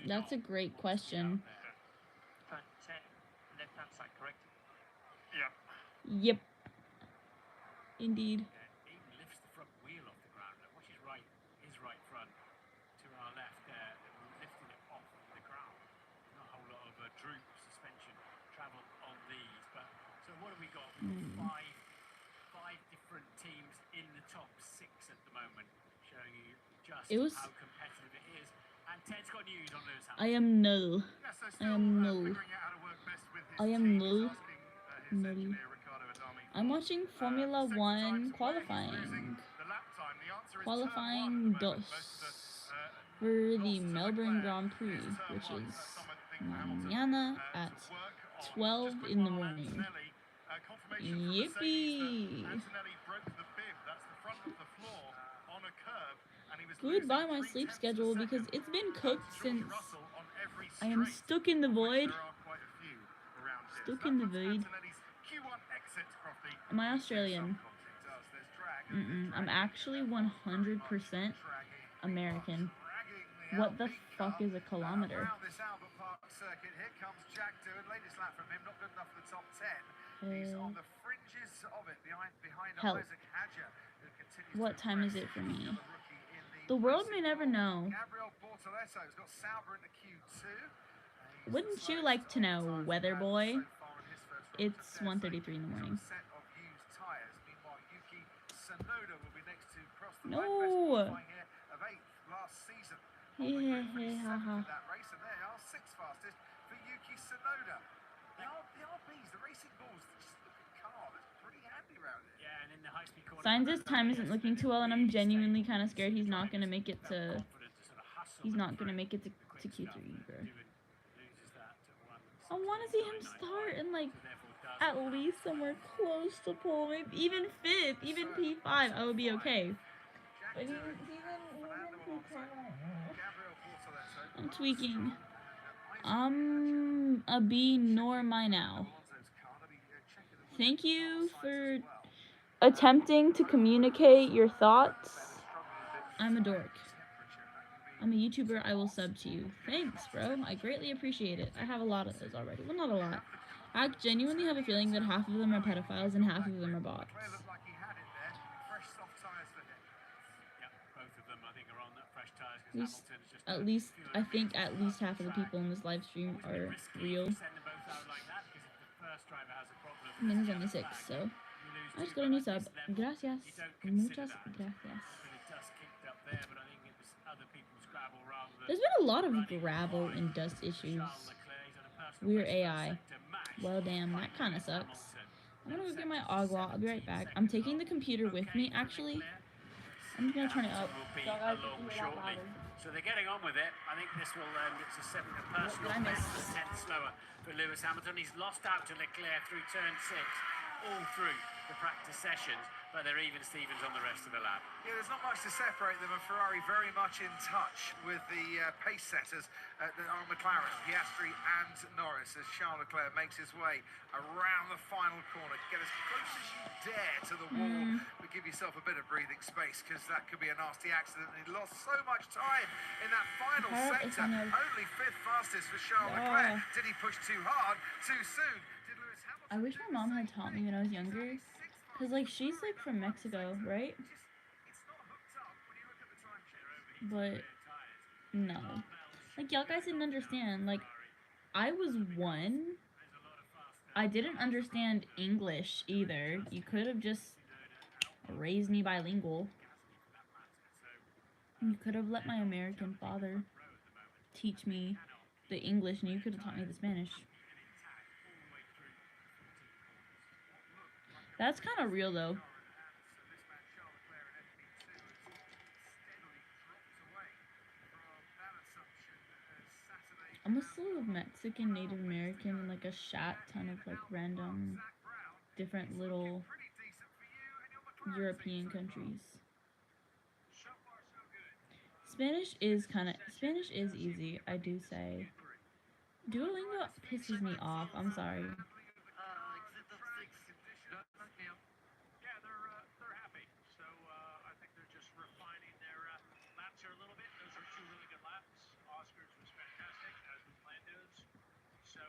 [SPEAKER 1] That's a great question.
[SPEAKER 6] Turn 10, left hand side, correct?
[SPEAKER 1] Yep. Indeed.
[SPEAKER 3] Even lifts the front wheel off the ground. Watch his right front to our left there, lifting it off the ground. Not a whole lot of droop suspension travel on these. But so what have we got? Five different teams in the top 6 at the moment, showing you just how competitive it is. And Ted's got news on Lewis Hamilton.
[SPEAKER 1] I am null.
[SPEAKER 4] Yeah, so
[SPEAKER 1] I
[SPEAKER 4] still
[SPEAKER 1] am null.
[SPEAKER 4] figuring out how to work best with his
[SPEAKER 1] I am
[SPEAKER 4] team.
[SPEAKER 1] null.
[SPEAKER 4] He's asking his engineer, Ricardo Adami,
[SPEAKER 1] I'm watching Formula
[SPEAKER 4] second time
[SPEAKER 1] One
[SPEAKER 4] to where he's losing
[SPEAKER 1] qualifying.
[SPEAKER 4] the lap time. The answer is
[SPEAKER 1] Qualifying
[SPEAKER 4] turn 1 at the
[SPEAKER 1] dos
[SPEAKER 4] moment.
[SPEAKER 1] for the
[SPEAKER 4] Losses at
[SPEAKER 1] Melbourne
[SPEAKER 4] Leclerc
[SPEAKER 1] Grand Prix,
[SPEAKER 4] is turn
[SPEAKER 1] which
[SPEAKER 4] 1.
[SPEAKER 1] is
[SPEAKER 4] That's something I think Hamilton,
[SPEAKER 1] mañana
[SPEAKER 4] to
[SPEAKER 1] at
[SPEAKER 4] work on.
[SPEAKER 1] 12
[SPEAKER 4] Just quick
[SPEAKER 1] in the
[SPEAKER 4] one on
[SPEAKER 1] morning.
[SPEAKER 4] Antonelli. Confirmation from
[SPEAKER 1] Yippee!
[SPEAKER 4] Mercedes that Antonelli broke the bib. That's the front of the floor on a curb, and he was
[SPEAKER 1] Goodbye
[SPEAKER 4] losing
[SPEAKER 1] my
[SPEAKER 4] 3
[SPEAKER 1] sleep
[SPEAKER 4] tenths
[SPEAKER 1] schedule
[SPEAKER 4] per
[SPEAKER 1] because
[SPEAKER 4] second
[SPEAKER 1] it's been
[SPEAKER 4] to
[SPEAKER 1] cooked
[SPEAKER 4] George
[SPEAKER 1] since
[SPEAKER 4] Russell on every
[SPEAKER 1] I am
[SPEAKER 4] straight,
[SPEAKER 1] stuck in the
[SPEAKER 4] of which
[SPEAKER 1] void.
[SPEAKER 4] there are quite a few around here.
[SPEAKER 1] Stuck
[SPEAKER 4] So
[SPEAKER 1] in
[SPEAKER 4] that
[SPEAKER 1] the
[SPEAKER 4] puts
[SPEAKER 1] void.
[SPEAKER 4] Antonelli's Q1 exit, Crofty.
[SPEAKER 1] Am I Australian?
[SPEAKER 4] It does. There's drag.
[SPEAKER 1] I'm actually 100% American. What the fuck is a kilometer?
[SPEAKER 2] Around this Albert Park circuit, here comes Jack Doohan. Latest lap from him, not good enough for the top 10. He's on the fringes of it, behind
[SPEAKER 1] Hell.
[SPEAKER 2] Isaac Hadjar, who continues
[SPEAKER 1] What
[SPEAKER 2] to
[SPEAKER 1] time is
[SPEAKER 2] impress
[SPEAKER 1] it for me?
[SPEAKER 2] the rookie in
[SPEAKER 1] The world
[SPEAKER 2] racing
[SPEAKER 1] may never
[SPEAKER 2] world.
[SPEAKER 1] know.
[SPEAKER 2] Gabriel Bortoletto's got Sauber in the Q2. He's
[SPEAKER 1] Wouldn't
[SPEAKER 2] the
[SPEAKER 1] you
[SPEAKER 2] slowest
[SPEAKER 1] like to
[SPEAKER 2] on
[SPEAKER 1] know,
[SPEAKER 2] the
[SPEAKER 1] weather
[SPEAKER 2] tyres
[SPEAKER 1] boy?
[SPEAKER 2] so far in his first run.
[SPEAKER 1] It's 1:33 in the morning.
[SPEAKER 2] Set of used tyres. Meanwhile, Yuki Tsunoda will be next to cross the
[SPEAKER 1] No.
[SPEAKER 2] line. Best qualifying here of 8th last season. On the grid, finished
[SPEAKER 1] Yeah,
[SPEAKER 2] 7th
[SPEAKER 1] haha.
[SPEAKER 2] in that race, and they are 6th fastest for Yuki Tsunoda. The RBs, the Racing Bulls, just look at car. That's pretty handy around here.
[SPEAKER 3] Yeah, and in the high-speed corner.
[SPEAKER 1] Sainz's time isn't looking too well, and I'm genuinely kind of scared he's not gonna make it to. He's not gonna make it to Q3 either. I want to see him start and like at least somewhere close to pole, maybe even 5th, even P5. I would be okay. But even P10.
[SPEAKER 2] Gabriel Bortoletto.
[SPEAKER 1] I'm tweaking. I'm a B nor my now.
[SPEAKER 2] Alonso's car. They'll be checking the
[SPEAKER 1] Thank you
[SPEAKER 2] sides
[SPEAKER 1] for
[SPEAKER 2] as well.
[SPEAKER 1] attempting to communicate your thoughts. I'm a dork. I'm a YouTuber. I will sub to you. Thanks, bro. I greatly appreciate it. I have a lot of those already. Well, not a lot. I genuinely have a feeling that half of them are pedophiles and half of them are bots.
[SPEAKER 2] Leclerc looked like he had it there. Fresh soft tyres for him.
[SPEAKER 3] Yeah, both of them I think are on fresh tyres
[SPEAKER 1] At
[SPEAKER 3] because
[SPEAKER 1] least,
[SPEAKER 3] Hamilton's just
[SPEAKER 1] at least, I think at least half of the people in this live stream are real.
[SPEAKER 3] send them both out like that because if the first driver has a problem,
[SPEAKER 1] I mean, there's only 6, so
[SPEAKER 3] you lose
[SPEAKER 1] I just
[SPEAKER 3] two
[SPEAKER 1] got a new
[SPEAKER 3] at
[SPEAKER 1] sub.
[SPEAKER 3] this level.
[SPEAKER 1] Gracias.
[SPEAKER 3] You don't consider
[SPEAKER 1] Muchas
[SPEAKER 3] that.
[SPEAKER 1] gracias.
[SPEAKER 3] Bit of dust kicked up there, but I think it was other people's gravel rather than
[SPEAKER 1] There's been a lot of gravel and dust issues.
[SPEAKER 3] Charles Leclerc. He's on a personal
[SPEAKER 1] We're
[SPEAKER 3] best
[SPEAKER 1] AI.
[SPEAKER 3] sector match.
[SPEAKER 1] Well, damn, that kind of sucks. I'm gonna go get my Agua. I'll be right back. I'm taking the computer with me, actually. I'm just gonna turn it up.
[SPEAKER 3] Will be
[SPEAKER 1] So guys,
[SPEAKER 3] along
[SPEAKER 1] you can hear that
[SPEAKER 3] shortly.
[SPEAKER 1] louder.
[SPEAKER 3] So they're getting on with it. I think this will it's a personal
[SPEAKER 1] did I miss?
[SPEAKER 3] best, 10 slower for Lewis Hamilton. He's lost out to Leclerc through turn 6, all through the practice sessions, but they're even Stevens on the rest of the lap.
[SPEAKER 2] Yeah, there's not much to separate them, and Ferrari very much in touch with the pace setters that are McLaren, Piastri and Norris, as Charles Leclerc makes his way around the final corner. Get as close as you dare to the wall, but give yourself a bit of breathing space, because that could be a nasty accident. And he lost so much time in that final sector. Only 5th fastest for Charles Leclerc. Did he push too hard, too soon? Did Lewis Hamilton?
[SPEAKER 1] I wish my mom had taught me when I was younger. Cause like she's like from Mexico, right?
[SPEAKER 2] It's not hooked up when you look at the timeshare.
[SPEAKER 1] But no, like y'all guys didn't understand. Like I was 1. I didn't understand English either. You could have just raised me bilingual. You could have let my American father teach me the English and you could have taught me the Spanish. That's kind of real though. I'm a slew of Mexican, Native American, and like a shat ton of like random different little European countries. Spanish is easy, I do say. Duolingo pisses me off, I'm sorry.
[SPEAKER 4] Yeah, they're happy. So I think they're just refining their laps here a little bit. Those are two really good laps. Oscar's was fantastic, as was Lando's. So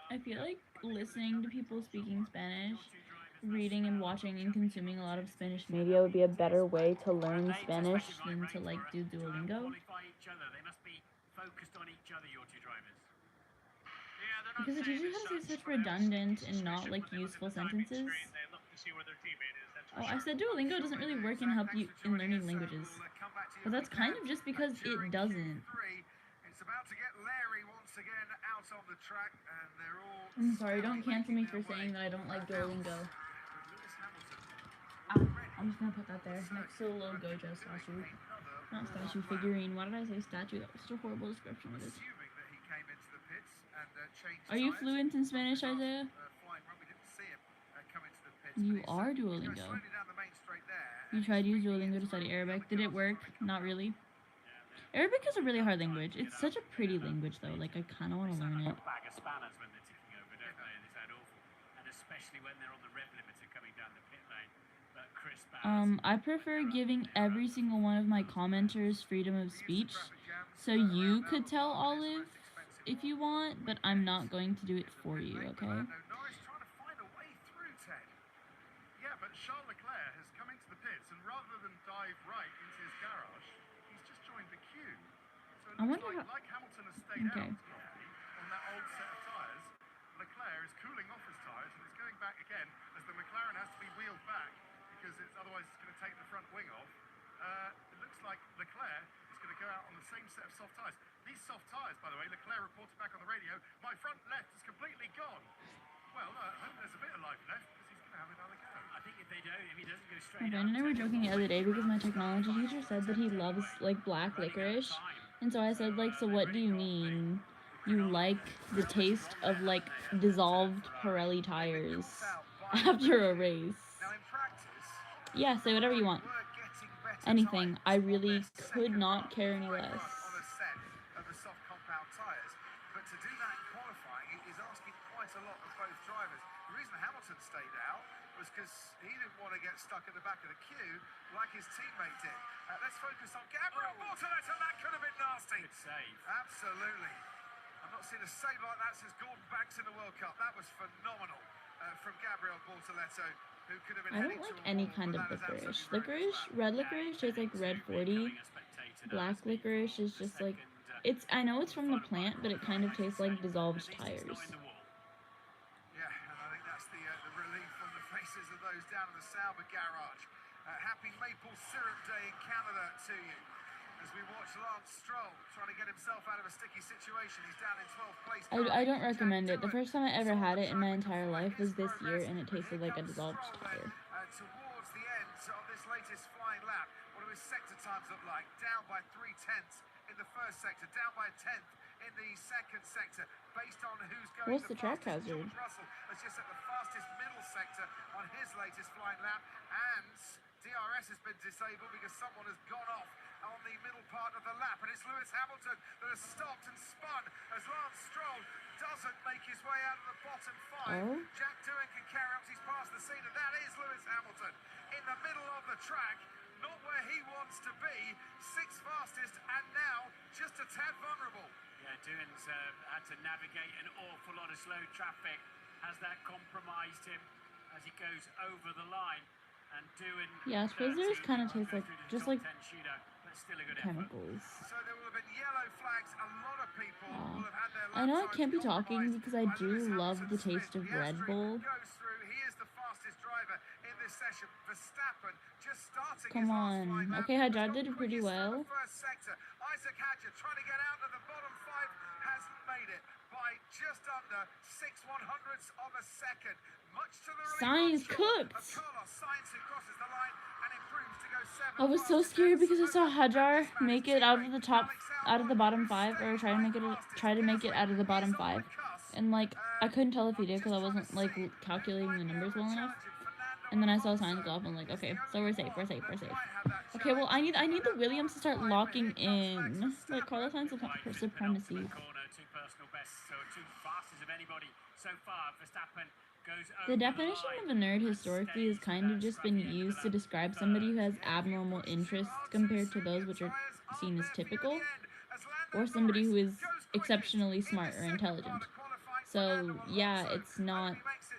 [SPEAKER 1] I feel like listening to people speaking Spanish, reading and watching and consuming a lot of Spanish media would be a better way to learn Spanish than to like do Duolingo.
[SPEAKER 3] They must be focused on each other, your two drivers.
[SPEAKER 1] Because it teaches how to say such redundant and not like useful sentences. Oh, I said Duolingo doesn't really work and help you in learning languages. But that's kind of just because it doesn't.
[SPEAKER 2] It's about to get Larry once again out on the track, and they're all.
[SPEAKER 1] I'm sorry, don't cancel me for saying that I don't like Duolingo. I'm just gonna put that there next to the little Gojo statue. Not statue, figurine. Why did I say statue? That was such a horrible description of it.
[SPEAKER 2] Assuming that he came into the pits and changed
[SPEAKER 1] Are you
[SPEAKER 2] tyres.
[SPEAKER 1] fluent in Spanish, Isaiah?
[SPEAKER 2] Flying run, we didn't see him come into the pits.
[SPEAKER 1] You
[SPEAKER 2] but he's,
[SPEAKER 1] are
[SPEAKER 2] he goes
[SPEAKER 1] Duolingo.
[SPEAKER 2] slowly down the main straight there.
[SPEAKER 1] You tried to use Duolingo to study Arabic. Did it work? Not really. Arabic is a really hard language. It's such a pretty language though. Like I kind of want to learn it.
[SPEAKER 3] Bag of spanners when they're ticking over, don't they? And it's that awful. And especially when they're on the rev limiter coming down the pit lane. But Chris Ballard,
[SPEAKER 1] I prefer giving every single one of my commenters freedom of speech. So you could tell Olive if you want, but I'm not going to do it for you, okay?
[SPEAKER 2] Norris trying to find a way through, Ted.
[SPEAKER 4] Yeah, but Charles Leclerc has come into the pits, and rather than dive right into his garage, he's just joined the queue. So it
[SPEAKER 1] I
[SPEAKER 4] looks
[SPEAKER 1] wonder
[SPEAKER 4] like Hamilton has stayed
[SPEAKER 1] Okay.
[SPEAKER 4] out on that old set of tyres. Leclerc is cooling off his tyres, and it's going back again as the McLaren has to be wheeled back because otherwise it's going to take the front wing off. It looks like Leclerc is going to go out on the same set of soft tyres. These soft tyres, by the way, Leclerc reported back on the radio, my front left is completely gone. Well, I hope there's a bit of life left because he's going to have another go.
[SPEAKER 3] I think if he doesn't go
[SPEAKER 1] My
[SPEAKER 3] straight
[SPEAKER 1] friend and I were joking the other day because my technology teacher said that he loves like black licorice. And so I said like, so what do you mean? You like the taste of like dissolved Pirelli tires after a race?
[SPEAKER 2] Now in practice,
[SPEAKER 1] Yeah, say whatever you want.
[SPEAKER 2] we're getting better
[SPEAKER 1] Anything.
[SPEAKER 2] times
[SPEAKER 1] I
[SPEAKER 2] on
[SPEAKER 1] really
[SPEAKER 2] their
[SPEAKER 1] could
[SPEAKER 2] second
[SPEAKER 1] not care any
[SPEAKER 2] brake
[SPEAKER 1] less.
[SPEAKER 2] run on a set of the soft compound tyres. But to do that in qualifying is asking quite a lot of both drivers. The reason Hamilton stayed out was because he didn't want to get stuck in the back of the queue like his teammate did. Let's focus on Gabriel Bortoleto. That could have been nasty.
[SPEAKER 3] Good save.
[SPEAKER 2] Absolutely. I've not seen a save like that since Gordon Banks in the World Cup. That was phenomenal from Gabriel Bortoleto, who could have been
[SPEAKER 1] I
[SPEAKER 2] heading
[SPEAKER 1] don't like
[SPEAKER 2] to a
[SPEAKER 1] any
[SPEAKER 2] wall,
[SPEAKER 1] kind
[SPEAKER 2] but
[SPEAKER 1] of
[SPEAKER 2] that is
[SPEAKER 1] licorice.
[SPEAKER 2] absolutely
[SPEAKER 1] Licorice, red licorice tastes like red 40. Black licorice is just like, it's, I know it's from the plant, but it kind of tastes like dissolved tires.
[SPEAKER 2] Yeah, and I think that's the relief on the faces of those down in the Sauber garage. Happy maple syrup day in Canada to you. As we watch Lance Stroll trying to get himself out of a sticky situation. He's down in 12th place.
[SPEAKER 1] I don't recommend it. The first time I ever had it in my entire life was this year, and it tasted like a dissolved tire.
[SPEAKER 2] Towards the end of this latest flying lap, what do his sector times look like? Down by 3/10 in the first sector, down by 1/10 in the second sector, based on who's going
[SPEAKER 1] What's the track
[SPEAKER 2] fastest.
[SPEAKER 1] hazard?
[SPEAKER 2] George Russell has just at the fastest middle sector on his latest flying lap, and DRS has been disabled because someone has gone off on the middle part of the lap, and it's Lewis Hamilton that has stopped and spun as Lance Stroll doesn't make his way out of the bottom five.
[SPEAKER 1] Oh.
[SPEAKER 2] Jack Doohan can carry up, he's past the scene, and that is Lewis Hamilton in the middle of the track, not where he wants to be, sixth fastest, and now just a tad vulnerable.
[SPEAKER 3] Yeah, Doohan's had to navigate an awful lot of slow traffic. Has that compromised him as he goes over the line? And Doohan,
[SPEAKER 1] Yeah, Twizzlers kind of taste like, just like
[SPEAKER 3] still a good effort.
[SPEAKER 1] chemicals.
[SPEAKER 2] So there will have been yellow flags. A lot of people will have had their
[SPEAKER 1] I know I
[SPEAKER 2] lap
[SPEAKER 1] can't be
[SPEAKER 2] times
[SPEAKER 1] talking
[SPEAKER 2] compromised
[SPEAKER 1] because I
[SPEAKER 2] by
[SPEAKER 1] do
[SPEAKER 2] Lewis
[SPEAKER 1] love the
[SPEAKER 2] Hamilton's
[SPEAKER 1] taste
[SPEAKER 2] speed.
[SPEAKER 1] of
[SPEAKER 2] The
[SPEAKER 1] Red
[SPEAKER 2] Astrid
[SPEAKER 1] Bull.
[SPEAKER 2] goes through. He is the fastest driver in this session. Verstappen just starting
[SPEAKER 1] Come
[SPEAKER 2] his last
[SPEAKER 1] on.
[SPEAKER 2] flying lap.
[SPEAKER 1] Okay, Hajar
[SPEAKER 2] Has
[SPEAKER 1] did
[SPEAKER 2] got
[SPEAKER 1] pretty
[SPEAKER 2] quickest through
[SPEAKER 1] well.
[SPEAKER 2] the first sector. Isaac Hadjar trying to get out of the bottom five hasn't made made it by just under 6/100ths of a second. Much to the
[SPEAKER 1] Sainz
[SPEAKER 2] relief, I'm sure,
[SPEAKER 1] cooked.
[SPEAKER 2] of Carlos Sainz, who crosses the line and improves to go 7
[SPEAKER 1] I was so
[SPEAKER 2] fastest.
[SPEAKER 1] scared
[SPEAKER 2] And
[SPEAKER 1] because I saw
[SPEAKER 2] Tsunoda,
[SPEAKER 1] Hajar
[SPEAKER 2] and this man
[SPEAKER 1] make
[SPEAKER 2] is
[SPEAKER 1] it out of
[SPEAKER 2] teammate
[SPEAKER 1] the top,
[SPEAKER 2] Alex
[SPEAKER 1] out of the
[SPEAKER 2] Albon,
[SPEAKER 1] bottom
[SPEAKER 2] who
[SPEAKER 1] 5, or
[SPEAKER 2] stays
[SPEAKER 1] try to
[SPEAKER 2] like
[SPEAKER 1] make it,
[SPEAKER 2] fastest.
[SPEAKER 1] try to make it
[SPEAKER 2] Gasly
[SPEAKER 1] out of the
[SPEAKER 2] is
[SPEAKER 1] bottom
[SPEAKER 2] on
[SPEAKER 1] 5,
[SPEAKER 2] the cusp.
[SPEAKER 1] and like I couldn't tell if he
[SPEAKER 2] I'm
[SPEAKER 1] did because I
[SPEAKER 2] just trying
[SPEAKER 1] wasn't
[SPEAKER 2] to
[SPEAKER 1] like
[SPEAKER 2] see.
[SPEAKER 1] calculating the
[SPEAKER 2] There might be
[SPEAKER 1] numbers
[SPEAKER 2] another
[SPEAKER 1] well enough.
[SPEAKER 2] challenge in Fernando
[SPEAKER 1] And then I saw
[SPEAKER 2] Alonso.
[SPEAKER 1] Sainz go off and I'm like,
[SPEAKER 2] Is
[SPEAKER 1] okay,
[SPEAKER 2] the
[SPEAKER 1] so we're
[SPEAKER 2] only
[SPEAKER 1] safe, we're
[SPEAKER 2] one
[SPEAKER 1] safe, we're
[SPEAKER 2] that
[SPEAKER 1] safe.
[SPEAKER 2] might have that
[SPEAKER 1] Okay, well I
[SPEAKER 2] challenge.
[SPEAKER 1] need the Williams to start
[SPEAKER 2] But
[SPEAKER 1] locking
[SPEAKER 2] here comes
[SPEAKER 1] in.
[SPEAKER 2] Max
[SPEAKER 1] Like Carlos
[SPEAKER 2] Verstappen.
[SPEAKER 1] Sainz
[SPEAKER 3] Wide
[SPEAKER 1] has
[SPEAKER 3] to the
[SPEAKER 1] supremacy.
[SPEAKER 3] penultimate corner, two personal bests, so two fastest of anybody so far. Verstappen goes over
[SPEAKER 1] The definition
[SPEAKER 3] line
[SPEAKER 1] of a nerd
[SPEAKER 3] and
[SPEAKER 1] historically has
[SPEAKER 3] stays
[SPEAKER 1] kind of
[SPEAKER 3] that
[SPEAKER 1] just been
[SPEAKER 3] scruffy end of the
[SPEAKER 1] used to
[SPEAKER 3] lap
[SPEAKER 1] describe
[SPEAKER 3] third.
[SPEAKER 1] somebody who has abnormal interests compared to those which are seen as typical, or somebody who is exceptionally smart or intelligent. So yeah, it's not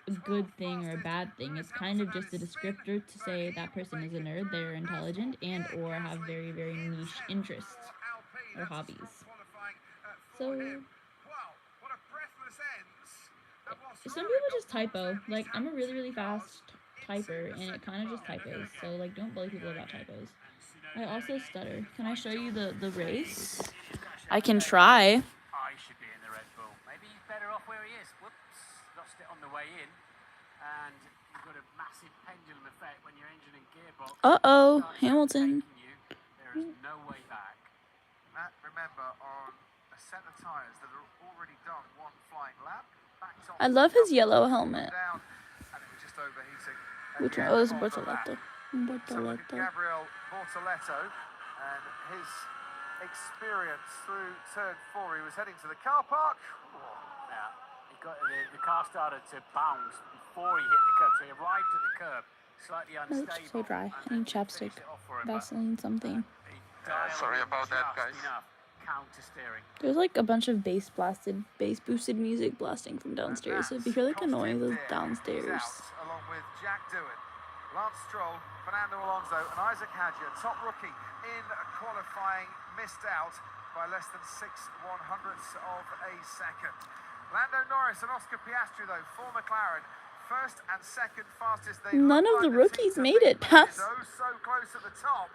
[SPEAKER 1] a good thing or a bad thing. It's kind of just a descriptor to say that person is a nerd, they're intelligent, and or have very, very niche interests or hobbies. So some people just typo. Like, I'm a really, really fast typer, and it kind of just typos. So, like, don't bully people about typos. I also stutter. Can I show you the race? I can try.
[SPEAKER 3] I should be in the Red Bull. Maybe he's better off where he is. Whoops, lost it on the way in. And you've got a massive pendulum effect when your engine and gearbox
[SPEAKER 1] Uh-oh,
[SPEAKER 3] starts
[SPEAKER 1] Hamilton.
[SPEAKER 3] overtaking you. There is no way back.
[SPEAKER 2] Matt, remember, on a set of tyres that are already done one flying lap, backed on
[SPEAKER 1] I love his yellow helmet.
[SPEAKER 2] down, and it was just overheating.
[SPEAKER 1] Which one?
[SPEAKER 2] again
[SPEAKER 1] Oh, it's
[SPEAKER 2] on the lap.
[SPEAKER 1] Bortoletto.
[SPEAKER 2] So look at
[SPEAKER 1] Bortoletto.
[SPEAKER 2] Gabriel Bortoletto and his experience through turn 4. He was heading to the car park.
[SPEAKER 3] Yeah, the car started to bounce before he hit the curb, so he arrived at the curb slightly
[SPEAKER 1] My
[SPEAKER 3] unstable.
[SPEAKER 1] lips are so dry.
[SPEAKER 3] and
[SPEAKER 1] I
[SPEAKER 3] then
[SPEAKER 1] need chapstick.
[SPEAKER 3] finished it off for him, but
[SPEAKER 1] Vaseline something.
[SPEAKER 3] he dialed
[SPEAKER 4] sorry
[SPEAKER 3] in
[SPEAKER 4] about that,
[SPEAKER 3] just
[SPEAKER 4] guys.
[SPEAKER 3] enough counter steering.
[SPEAKER 1] There's like a bunch of bass boosted music blasting from downstairs. So if you hear like a noise, it's downstairs.
[SPEAKER 2] He's out, along with Jack Doohan, Lance Stroll, Fernando Alonso, and Isaac Hadjar, top rookie in qualifying, missed out by less than 6/100ths of a second. Lando Norris and Oscar Piastri, though, for McLaren, first and second fastest. They
[SPEAKER 1] None
[SPEAKER 2] look
[SPEAKER 1] of the
[SPEAKER 2] like team
[SPEAKER 1] rookies
[SPEAKER 2] to
[SPEAKER 1] made
[SPEAKER 2] beat,
[SPEAKER 1] it
[SPEAKER 2] but
[SPEAKER 1] past
[SPEAKER 2] oh so close at the top.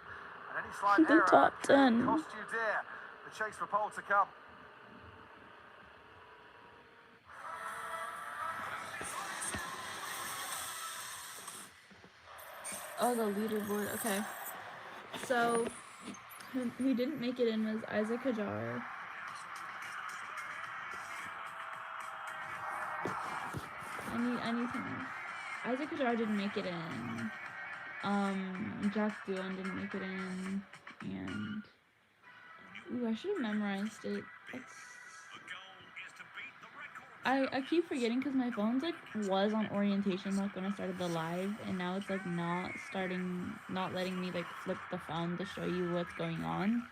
[SPEAKER 2] And any slight
[SPEAKER 1] the
[SPEAKER 2] error
[SPEAKER 1] top
[SPEAKER 2] could
[SPEAKER 1] 10.
[SPEAKER 2] cost you dear. The chase for pole to come.
[SPEAKER 1] Oh, the leaderboard. Okay. So, who didn't make it in was Isaac Hadjar. I need to know. Isaac Hadjar didn't make it in. Jack Doohan didn't make it in. And ooh, I should have memorized it. I keep forgetting because my phone's like was on orientation like when I started the live, and now it's like not letting me like flip the phone to show you what's going on.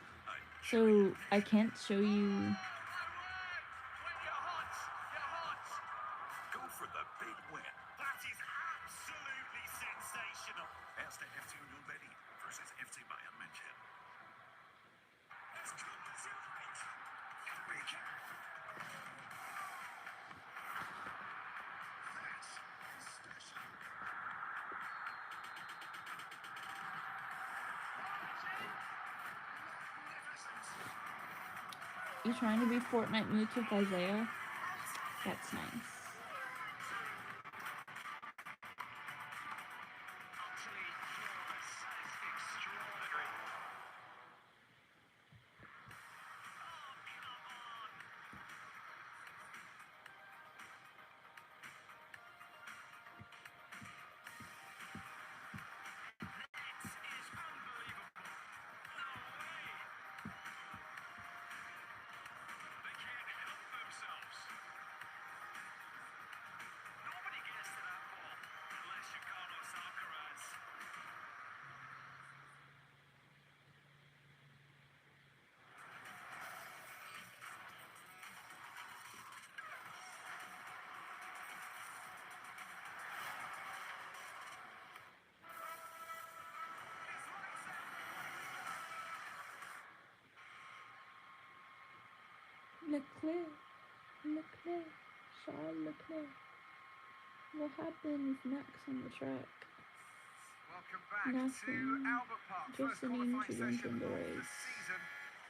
[SPEAKER 1] So I can't show you.
[SPEAKER 7] Go for the big win. That is absolutely sensational. Erste FC Union Berlin versus FC Bayern München. Es kommt zu weit.
[SPEAKER 1] You trying to be Fortnite moods with Isaiah? That's nice. Leclerc, Charles Leclerc. What happens next on the track?
[SPEAKER 2] Welcome back
[SPEAKER 1] Nothing.
[SPEAKER 2] to Albert Park.
[SPEAKER 1] Just
[SPEAKER 2] First
[SPEAKER 1] an
[SPEAKER 2] qualifying
[SPEAKER 1] incident
[SPEAKER 2] session
[SPEAKER 1] in the
[SPEAKER 2] of
[SPEAKER 1] race.
[SPEAKER 2] the season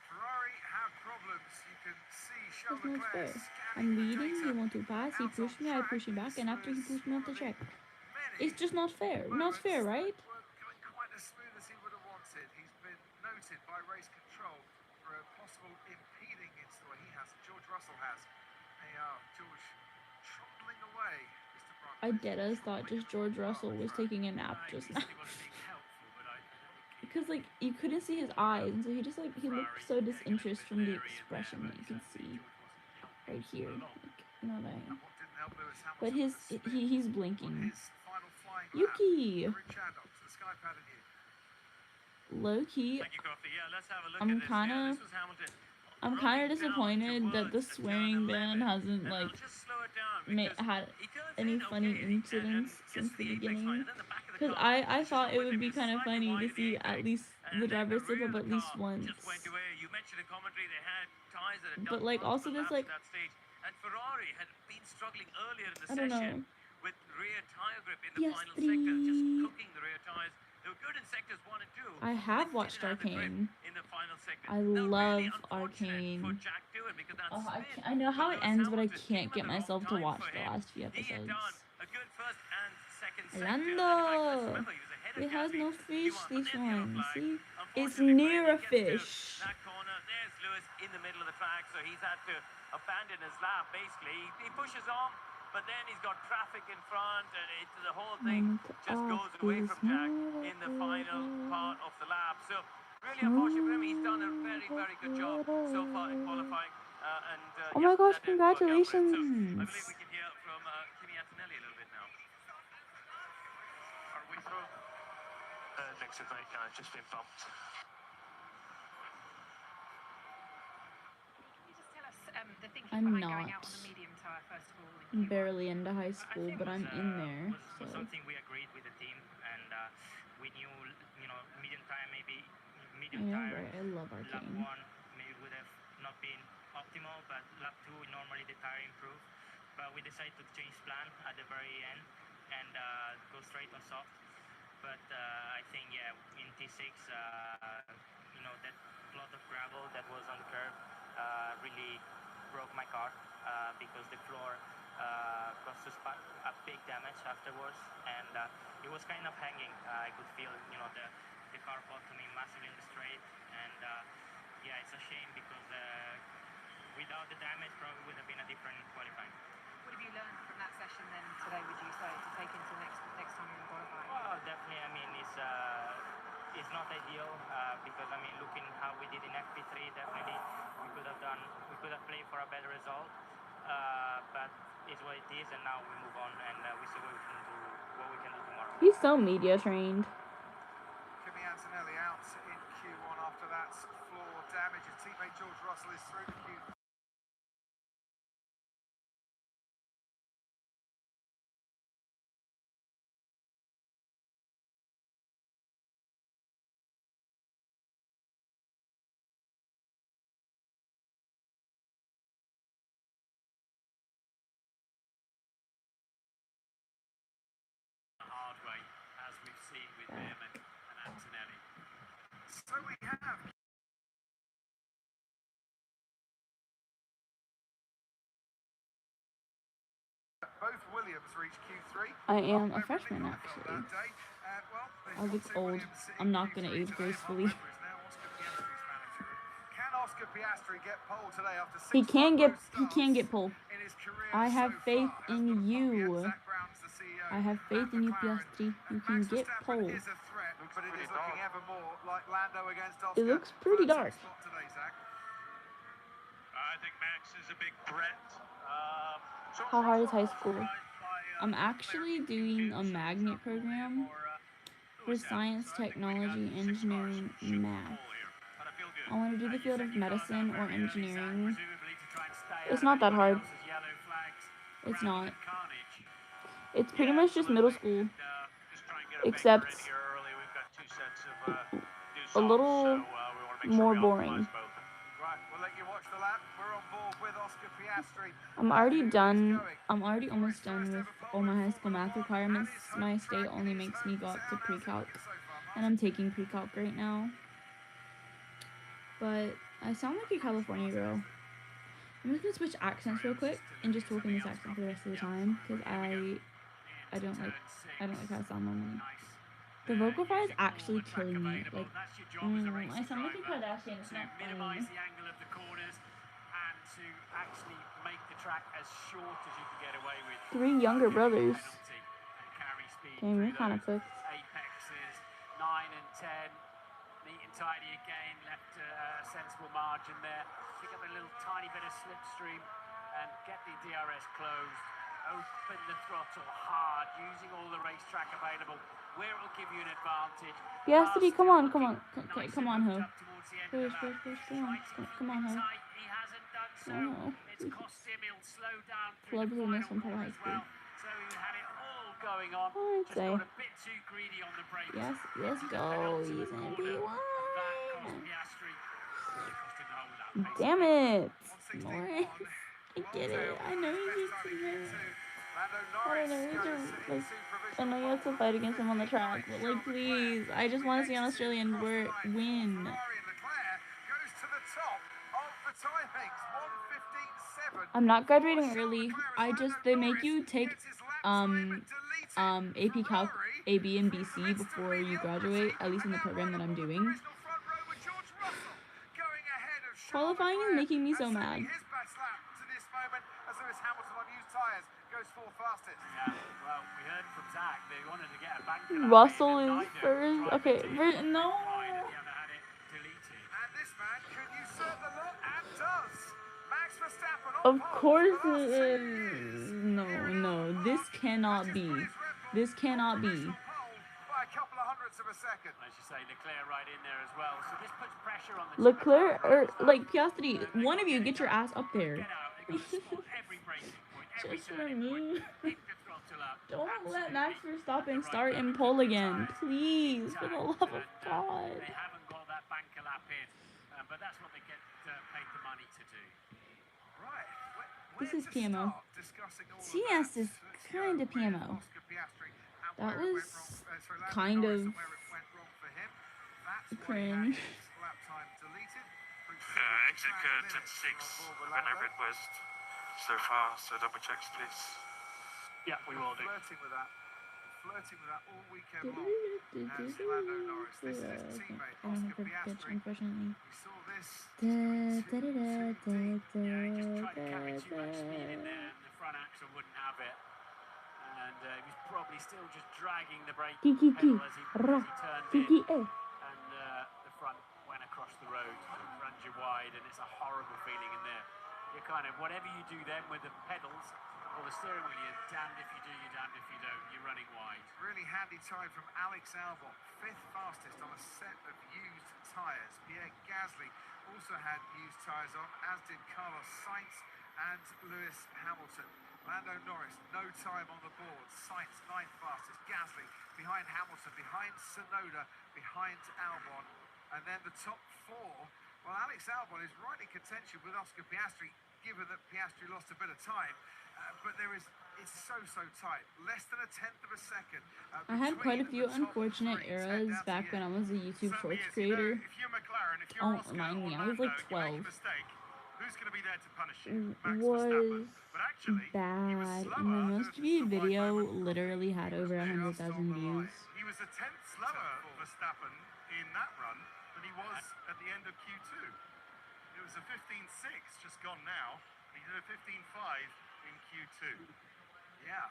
[SPEAKER 2] for Ferrari have problems. You can see
[SPEAKER 1] That's
[SPEAKER 2] Charles
[SPEAKER 1] not
[SPEAKER 2] Leclerc
[SPEAKER 1] fair.
[SPEAKER 2] scanning
[SPEAKER 1] I'm
[SPEAKER 2] the
[SPEAKER 1] leading,
[SPEAKER 2] data
[SPEAKER 1] you want to pass, he
[SPEAKER 2] out on
[SPEAKER 1] pushed me, I
[SPEAKER 2] track.
[SPEAKER 1] push him back,
[SPEAKER 2] This
[SPEAKER 1] and after he
[SPEAKER 2] was
[SPEAKER 1] pushed me
[SPEAKER 2] one
[SPEAKER 1] off the
[SPEAKER 2] of the
[SPEAKER 1] track.
[SPEAKER 2] many
[SPEAKER 1] It's just not fair. Not
[SPEAKER 2] moments
[SPEAKER 1] fair, right?
[SPEAKER 2] that weren't going quite as smooth as he would have wanted. He's been noted by race control for a possible impeding incident. Well, he has. George Russell has. They are George trundling away. Mr. Brock
[SPEAKER 1] I
[SPEAKER 2] is
[SPEAKER 1] deadass thought just George Russell was taking a nap just now. Because like you couldn't see his eyes, and so he just like he looked so disinterested from the expression that you can see right here. Like, you know what I mean?
[SPEAKER 2] What didn't help Lewis Hamilton
[SPEAKER 1] But
[SPEAKER 2] was the spin
[SPEAKER 1] he's
[SPEAKER 2] on
[SPEAKER 1] blinking.
[SPEAKER 2] his final flying lap.
[SPEAKER 1] Yuki,
[SPEAKER 2] Rich Chaddock to the sky pad and you.
[SPEAKER 1] low key,
[SPEAKER 7] Thank you, Crofty. Yeah, let's have a look
[SPEAKER 1] I'm
[SPEAKER 7] at this. Yeah,
[SPEAKER 1] kinda-
[SPEAKER 7] this was Hamilton
[SPEAKER 1] I'm
[SPEAKER 7] running
[SPEAKER 1] kind of
[SPEAKER 7] down
[SPEAKER 1] disappointed that the
[SPEAKER 7] towards the
[SPEAKER 1] swearing
[SPEAKER 7] turn
[SPEAKER 1] ban
[SPEAKER 7] 11.
[SPEAKER 1] hasn't
[SPEAKER 7] And
[SPEAKER 1] like
[SPEAKER 7] I'll just slow it down
[SPEAKER 1] had
[SPEAKER 7] because he turns
[SPEAKER 1] any
[SPEAKER 7] in,
[SPEAKER 1] funny
[SPEAKER 7] okay, and
[SPEAKER 1] incidents
[SPEAKER 7] gets
[SPEAKER 1] since
[SPEAKER 7] to
[SPEAKER 1] the
[SPEAKER 7] apex line,
[SPEAKER 1] beginning.
[SPEAKER 7] and then the back of the
[SPEAKER 1] Because
[SPEAKER 7] car
[SPEAKER 1] I
[SPEAKER 7] pushes
[SPEAKER 1] thought
[SPEAKER 7] on
[SPEAKER 1] it
[SPEAKER 7] with
[SPEAKER 1] would
[SPEAKER 7] him.
[SPEAKER 1] be
[SPEAKER 7] He's
[SPEAKER 1] kind of
[SPEAKER 7] slightly
[SPEAKER 1] funny
[SPEAKER 7] wide
[SPEAKER 1] to
[SPEAKER 7] of the
[SPEAKER 1] see at
[SPEAKER 7] apex.
[SPEAKER 1] least
[SPEAKER 7] And
[SPEAKER 1] the
[SPEAKER 7] then
[SPEAKER 1] driver
[SPEAKER 7] the
[SPEAKER 1] slip
[SPEAKER 7] rear
[SPEAKER 1] up
[SPEAKER 7] of
[SPEAKER 1] at
[SPEAKER 7] the
[SPEAKER 1] least
[SPEAKER 7] car
[SPEAKER 1] once.
[SPEAKER 7] just went away. You mentioned in commentary they had tyres that had
[SPEAKER 1] But
[SPEAKER 7] done
[SPEAKER 1] like also
[SPEAKER 7] multiple
[SPEAKER 1] there's
[SPEAKER 7] laps
[SPEAKER 1] like
[SPEAKER 7] at that stage. And Ferrari had been struggling earlier in the
[SPEAKER 1] I don't
[SPEAKER 7] session
[SPEAKER 1] know.
[SPEAKER 7] with rear tyre grip in the
[SPEAKER 1] Yes,
[SPEAKER 7] final sector, just
[SPEAKER 1] three.
[SPEAKER 7] cooking the rear tyres. They were good in sectors 1 and 2.
[SPEAKER 1] I
[SPEAKER 7] but
[SPEAKER 1] have
[SPEAKER 7] they
[SPEAKER 1] watched
[SPEAKER 7] didn't have the grip
[SPEAKER 1] Arcane.
[SPEAKER 7] in the final sector.
[SPEAKER 1] I
[SPEAKER 7] Now,
[SPEAKER 1] love
[SPEAKER 7] really unfortunate for
[SPEAKER 1] Arcane.
[SPEAKER 7] Jack Doohan because that
[SPEAKER 1] Oh,
[SPEAKER 7] spin
[SPEAKER 1] I know
[SPEAKER 7] for
[SPEAKER 1] how it
[SPEAKER 7] Lewis
[SPEAKER 1] ends, but I
[SPEAKER 7] Hamilton
[SPEAKER 1] can't
[SPEAKER 7] came
[SPEAKER 1] get
[SPEAKER 7] at the wrong
[SPEAKER 1] myself to
[SPEAKER 7] time
[SPEAKER 1] watch
[SPEAKER 7] for
[SPEAKER 1] the
[SPEAKER 7] him.
[SPEAKER 1] last few
[SPEAKER 7] He had
[SPEAKER 1] episodes.
[SPEAKER 7] done a good first and second sector.
[SPEAKER 1] Lando!
[SPEAKER 7] Remember, he was ahead of
[SPEAKER 1] It has
[SPEAKER 7] Gasly
[SPEAKER 1] no
[SPEAKER 7] in
[SPEAKER 1] fish,
[SPEAKER 7] Q1, but
[SPEAKER 1] this
[SPEAKER 7] then the yellow
[SPEAKER 1] one.
[SPEAKER 7] flag.
[SPEAKER 1] See? It's
[SPEAKER 7] Unfortunately for
[SPEAKER 1] near
[SPEAKER 7] him,
[SPEAKER 1] a
[SPEAKER 7] he gets to
[SPEAKER 1] fish.
[SPEAKER 7] that corner. There's Lewis in the middle of the track, so he's had to abandon his lap, basically. He pushes on, but then he's got traffic in front, and the whole thing just goes away from Jack in the final part of the lap. So, really unfortunate for him. He's done a very, very good job so far in qualifying.
[SPEAKER 1] Oh my gosh,
[SPEAKER 7] that didn't work out for him. So, I
[SPEAKER 1] congratulations.
[SPEAKER 7] believe we can hear from Kimi Antonelli a little bit now.
[SPEAKER 4] Are we through?
[SPEAKER 6] Next to mate, it's just been bumped.
[SPEAKER 8] Can you just tell us the thinking
[SPEAKER 1] I'm
[SPEAKER 8] behind going out
[SPEAKER 1] not.
[SPEAKER 8] on the medium tyre first of all?
[SPEAKER 1] I'm barely into high school, but I'm in there,
[SPEAKER 6] Was
[SPEAKER 1] so.
[SPEAKER 6] something we agreed with the team, and we knew, medium tire maybe
[SPEAKER 1] I
[SPEAKER 6] medium
[SPEAKER 1] know,
[SPEAKER 6] tire.
[SPEAKER 1] right? I love
[SPEAKER 6] Lap
[SPEAKER 1] Arcane.
[SPEAKER 6] 1 maybe would have not been optimal, but lap 2 normally the tire improved. But we decided to change plan at the very end and go straight on soft. But I think in T6, that plot of gravel that was on the curb really broke my car because the floor caused us a big damage afterwards, and it was kind of hanging. I could feel, the car bottoming massively in the straight, and it's a shame because without the damage, probably would have been a different qualifying.
[SPEAKER 8] What have you learned from that session then today, would you say, to take into next time you're in qualifying?
[SPEAKER 6] Well, definitely. I mean, it's not ideal because looking how we did in FP3, definitely we could have played for a better result. But it's what it is, and now we move on and we see what we can do tomorrow.
[SPEAKER 1] He's so media trained.
[SPEAKER 2] Kimi Antonelli out in Q1 after that floor damage. His teammate George Russell is through to Q3.
[SPEAKER 3] Hard way, as we've seen with him and Antonelli.
[SPEAKER 2] So we have both Williams reach Q3.
[SPEAKER 1] I am a
[SPEAKER 2] Over in
[SPEAKER 1] freshman,
[SPEAKER 2] Lincoln
[SPEAKER 1] actually.
[SPEAKER 2] that day. Well, they've
[SPEAKER 1] I
[SPEAKER 2] got
[SPEAKER 1] look
[SPEAKER 2] two
[SPEAKER 1] old.
[SPEAKER 2] Williams sitting
[SPEAKER 1] I'm not
[SPEAKER 2] in
[SPEAKER 1] gonna
[SPEAKER 2] Q3
[SPEAKER 1] age
[SPEAKER 2] today.
[SPEAKER 1] gracefully.
[SPEAKER 2] Mark Webber is now Oscar Piastri's manager. Can Oscar Piastri get pole today after six
[SPEAKER 1] He can get
[SPEAKER 2] starts
[SPEAKER 1] pole.
[SPEAKER 2] in his career
[SPEAKER 1] I have
[SPEAKER 2] so
[SPEAKER 1] faith
[SPEAKER 2] far? Has
[SPEAKER 1] in
[SPEAKER 2] got a pole yet.
[SPEAKER 1] you.
[SPEAKER 2] Zach Brown's the CEO
[SPEAKER 1] I have faith
[SPEAKER 2] at
[SPEAKER 1] in you,
[SPEAKER 2] McLaren.
[SPEAKER 1] Piastri. You
[SPEAKER 2] Max
[SPEAKER 1] can get
[SPEAKER 2] Verstappen
[SPEAKER 1] pole.
[SPEAKER 2] is a threat, but it is
[SPEAKER 4] pretty
[SPEAKER 2] looking
[SPEAKER 4] dark.
[SPEAKER 2] ever more like Lando against Oscar.
[SPEAKER 1] It looks pretty
[SPEAKER 2] for the
[SPEAKER 1] dark.
[SPEAKER 2] top spot today, Zach.
[SPEAKER 7] I think Max is a big threat.
[SPEAKER 1] How hard is high school? I'm actually doing a magnet program for science, technology, engineering, math. I want to do the field of medicine or engineering. It's not that hard. It's not. It's pretty much just middle school, except a little more boring.
[SPEAKER 2] Right, we'll let you watch the lap. We're on board with Oscar Piastri.
[SPEAKER 1] I'm already done. I'm already almost done with all my high school math requirements. My state only makes me go up to pre-calc, and I'm taking pre-calc right now. But I sound like a California girl. I'm just gonna switch accents real quick and just talk in this accent for the rest of the time because I don't like how I sound normally. The vocal fry is actually killing me. Like, I sound like a Kardashian. It's not funny.
[SPEAKER 3] Minimise the angle of the corners and to actually make the track as short as you can get away with.
[SPEAKER 1] 3 younger brothers.
[SPEAKER 3] Penalty and carry speed
[SPEAKER 1] Damn, you're
[SPEAKER 3] through
[SPEAKER 1] kind of
[SPEAKER 3] those
[SPEAKER 1] cooked.
[SPEAKER 3] apexes. 9 and 10. Neat and tidy again. Left a sensible margin there. Pick up a little tiny bit of slipstream and get the DRS closed. Open the throttle hard, using all the racetrack available, where it will give you an advantage.
[SPEAKER 1] Piastri, come on, come on,
[SPEAKER 3] Nice
[SPEAKER 1] come on,
[SPEAKER 3] and
[SPEAKER 1] Ho.
[SPEAKER 3] up towards the end of the
[SPEAKER 1] Push,
[SPEAKER 3] lap.
[SPEAKER 1] push, come on,
[SPEAKER 3] Tries to
[SPEAKER 1] come on,
[SPEAKER 3] keep it
[SPEAKER 1] Ho.
[SPEAKER 3] tight. He hasn't done so.
[SPEAKER 1] Oh,
[SPEAKER 3] It's cost him. He'll slow down through
[SPEAKER 1] Clubs
[SPEAKER 3] the
[SPEAKER 1] in this
[SPEAKER 3] final
[SPEAKER 1] one for
[SPEAKER 3] corner
[SPEAKER 1] high
[SPEAKER 3] as well. So he had it all going on.
[SPEAKER 1] I'd
[SPEAKER 3] Just
[SPEAKER 1] say.
[SPEAKER 3] got a bit too greedy on the brakes.
[SPEAKER 1] Yes, let's go. He's in
[SPEAKER 3] That
[SPEAKER 1] P1.
[SPEAKER 3] cost Piastri. Cost him the whole lap, basically.
[SPEAKER 1] Damn it.
[SPEAKER 2] 161.
[SPEAKER 1] More. I get it. I know he's a teammate. I don't know, we just, like, I know you have to fight against him on the track, but, like, please, I just want to see an Australian win.
[SPEAKER 2] Ferrari and Leclerc goes to the top of the timings. 1:15.7.
[SPEAKER 1] I'm not graduating early. They make you take, AP Calc, AB, and BC before you graduate, at least in the program that I'm doing. Qualifying is making me so mad.
[SPEAKER 2] His best lap to this moment as Lewis Hamilton on used tyres goes 4th fastest.
[SPEAKER 3] Yeah, well, we heard from Zach they wanted to get a bank lap
[SPEAKER 1] Russell
[SPEAKER 3] in, and
[SPEAKER 1] is
[SPEAKER 3] neither
[SPEAKER 1] first.
[SPEAKER 3] driver
[SPEAKER 1] Okay,
[SPEAKER 3] did.
[SPEAKER 1] no.
[SPEAKER 3] Right, and the other had it deleted.
[SPEAKER 2] And this man can usurp the lot and does. Max Verstappen on
[SPEAKER 1] Of
[SPEAKER 2] pole
[SPEAKER 1] course
[SPEAKER 2] for the
[SPEAKER 1] it
[SPEAKER 2] last 2
[SPEAKER 1] is.
[SPEAKER 2] years.
[SPEAKER 1] No, this cannot be. This cannot be.
[SPEAKER 2] By a couple of hundredths of a second.
[SPEAKER 3] As you say, Leclerc right in there as well. So this puts pressure on the
[SPEAKER 1] Leclerc, or, like, Piastri, one of you get your ass up there.
[SPEAKER 3] Get out. They've got to spot every breaking point, every
[SPEAKER 1] Just for
[SPEAKER 3] turning point.
[SPEAKER 1] me.
[SPEAKER 3] Pick the throttle up.
[SPEAKER 1] Don't let Max Verstappen start in pole again. Please, for the love of God.
[SPEAKER 3] They haven't got that banker lap in, but that's what they get paid the money to do.
[SPEAKER 2] Right.
[SPEAKER 1] This is PMO. CS is kind of PMO. That was kind of cringe.
[SPEAKER 7] Exit 10-6, Renault Red West. So far, so double checks, please.
[SPEAKER 3] Yeah, we will do.
[SPEAKER 2] Flirting with that all weekend long. As Lando Norris. This is his teammate,
[SPEAKER 1] I don't
[SPEAKER 2] Oscar
[SPEAKER 1] have a bitch,
[SPEAKER 2] Piastri.
[SPEAKER 1] unfortunately.
[SPEAKER 2] We saw this.
[SPEAKER 3] Yeah, he just tried to carry too much speed in there, and the front axle wouldn't have it. And he was probably still just dragging the brake
[SPEAKER 1] Kiki,
[SPEAKER 3] pedal as he turned in.
[SPEAKER 1] Kiki,
[SPEAKER 3] And the front went across the road, runs you wide, and it's a horrible feeling in there. You're kind of, whatever you do then with the pedals or the steering wheel, you're damned if you do, you're damned if you don't. You're running wide.
[SPEAKER 2] Really handy time from Alex Albon, 5th fastest on a set of used tyres. Pierre Gasly also had used tyres on, as did Carlos Sainz and Lewis Hamilton. Lando Norris, no time on the board. Sainz, 9th fastest. Gasly behind Hamilton, behind Tsunoda, behind Albon. And then the top 4. Well, Alex Albon is right in contention with Oscar Piastri, given that Piastri lost a bit of time. But it's so tight. Less than a 10th of a second.
[SPEAKER 1] I had quite a few unfortunate eras back when I was a YouTube Shorts creator.
[SPEAKER 4] If you're McLaren, if you're
[SPEAKER 1] Don't
[SPEAKER 4] Oscar
[SPEAKER 1] mind
[SPEAKER 4] or
[SPEAKER 1] me, I was like
[SPEAKER 4] Lando, you make a
[SPEAKER 1] 12.
[SPEAKER 4] mistake, who's going to be there to punish you? Max
[SPEAKER 1] Was
[SPEAKER 4] Verstappen. But actually, he was
[SPEAKER 1] bad,
[SPEAKER 4] slower.
[SPEAKER 1] and my
[SPEAKER 4] There
[SPEAKER 1] most
[SPEAKER 4] was
[SPEAKER 1] viewed
[SPEAKER 4] some wide
[SPEAKER 1] video
[SPEAKER 4] moment.
[SPEAKER 1] literally had over 100,000 views.
[SPEAKER 4] He was a 10th slower, Verstappen, in that run than he was at the end of Q2. It was a 15.6 just gone now. He did a 15.5 in Q2.
[SPEAKER 2] Yeah.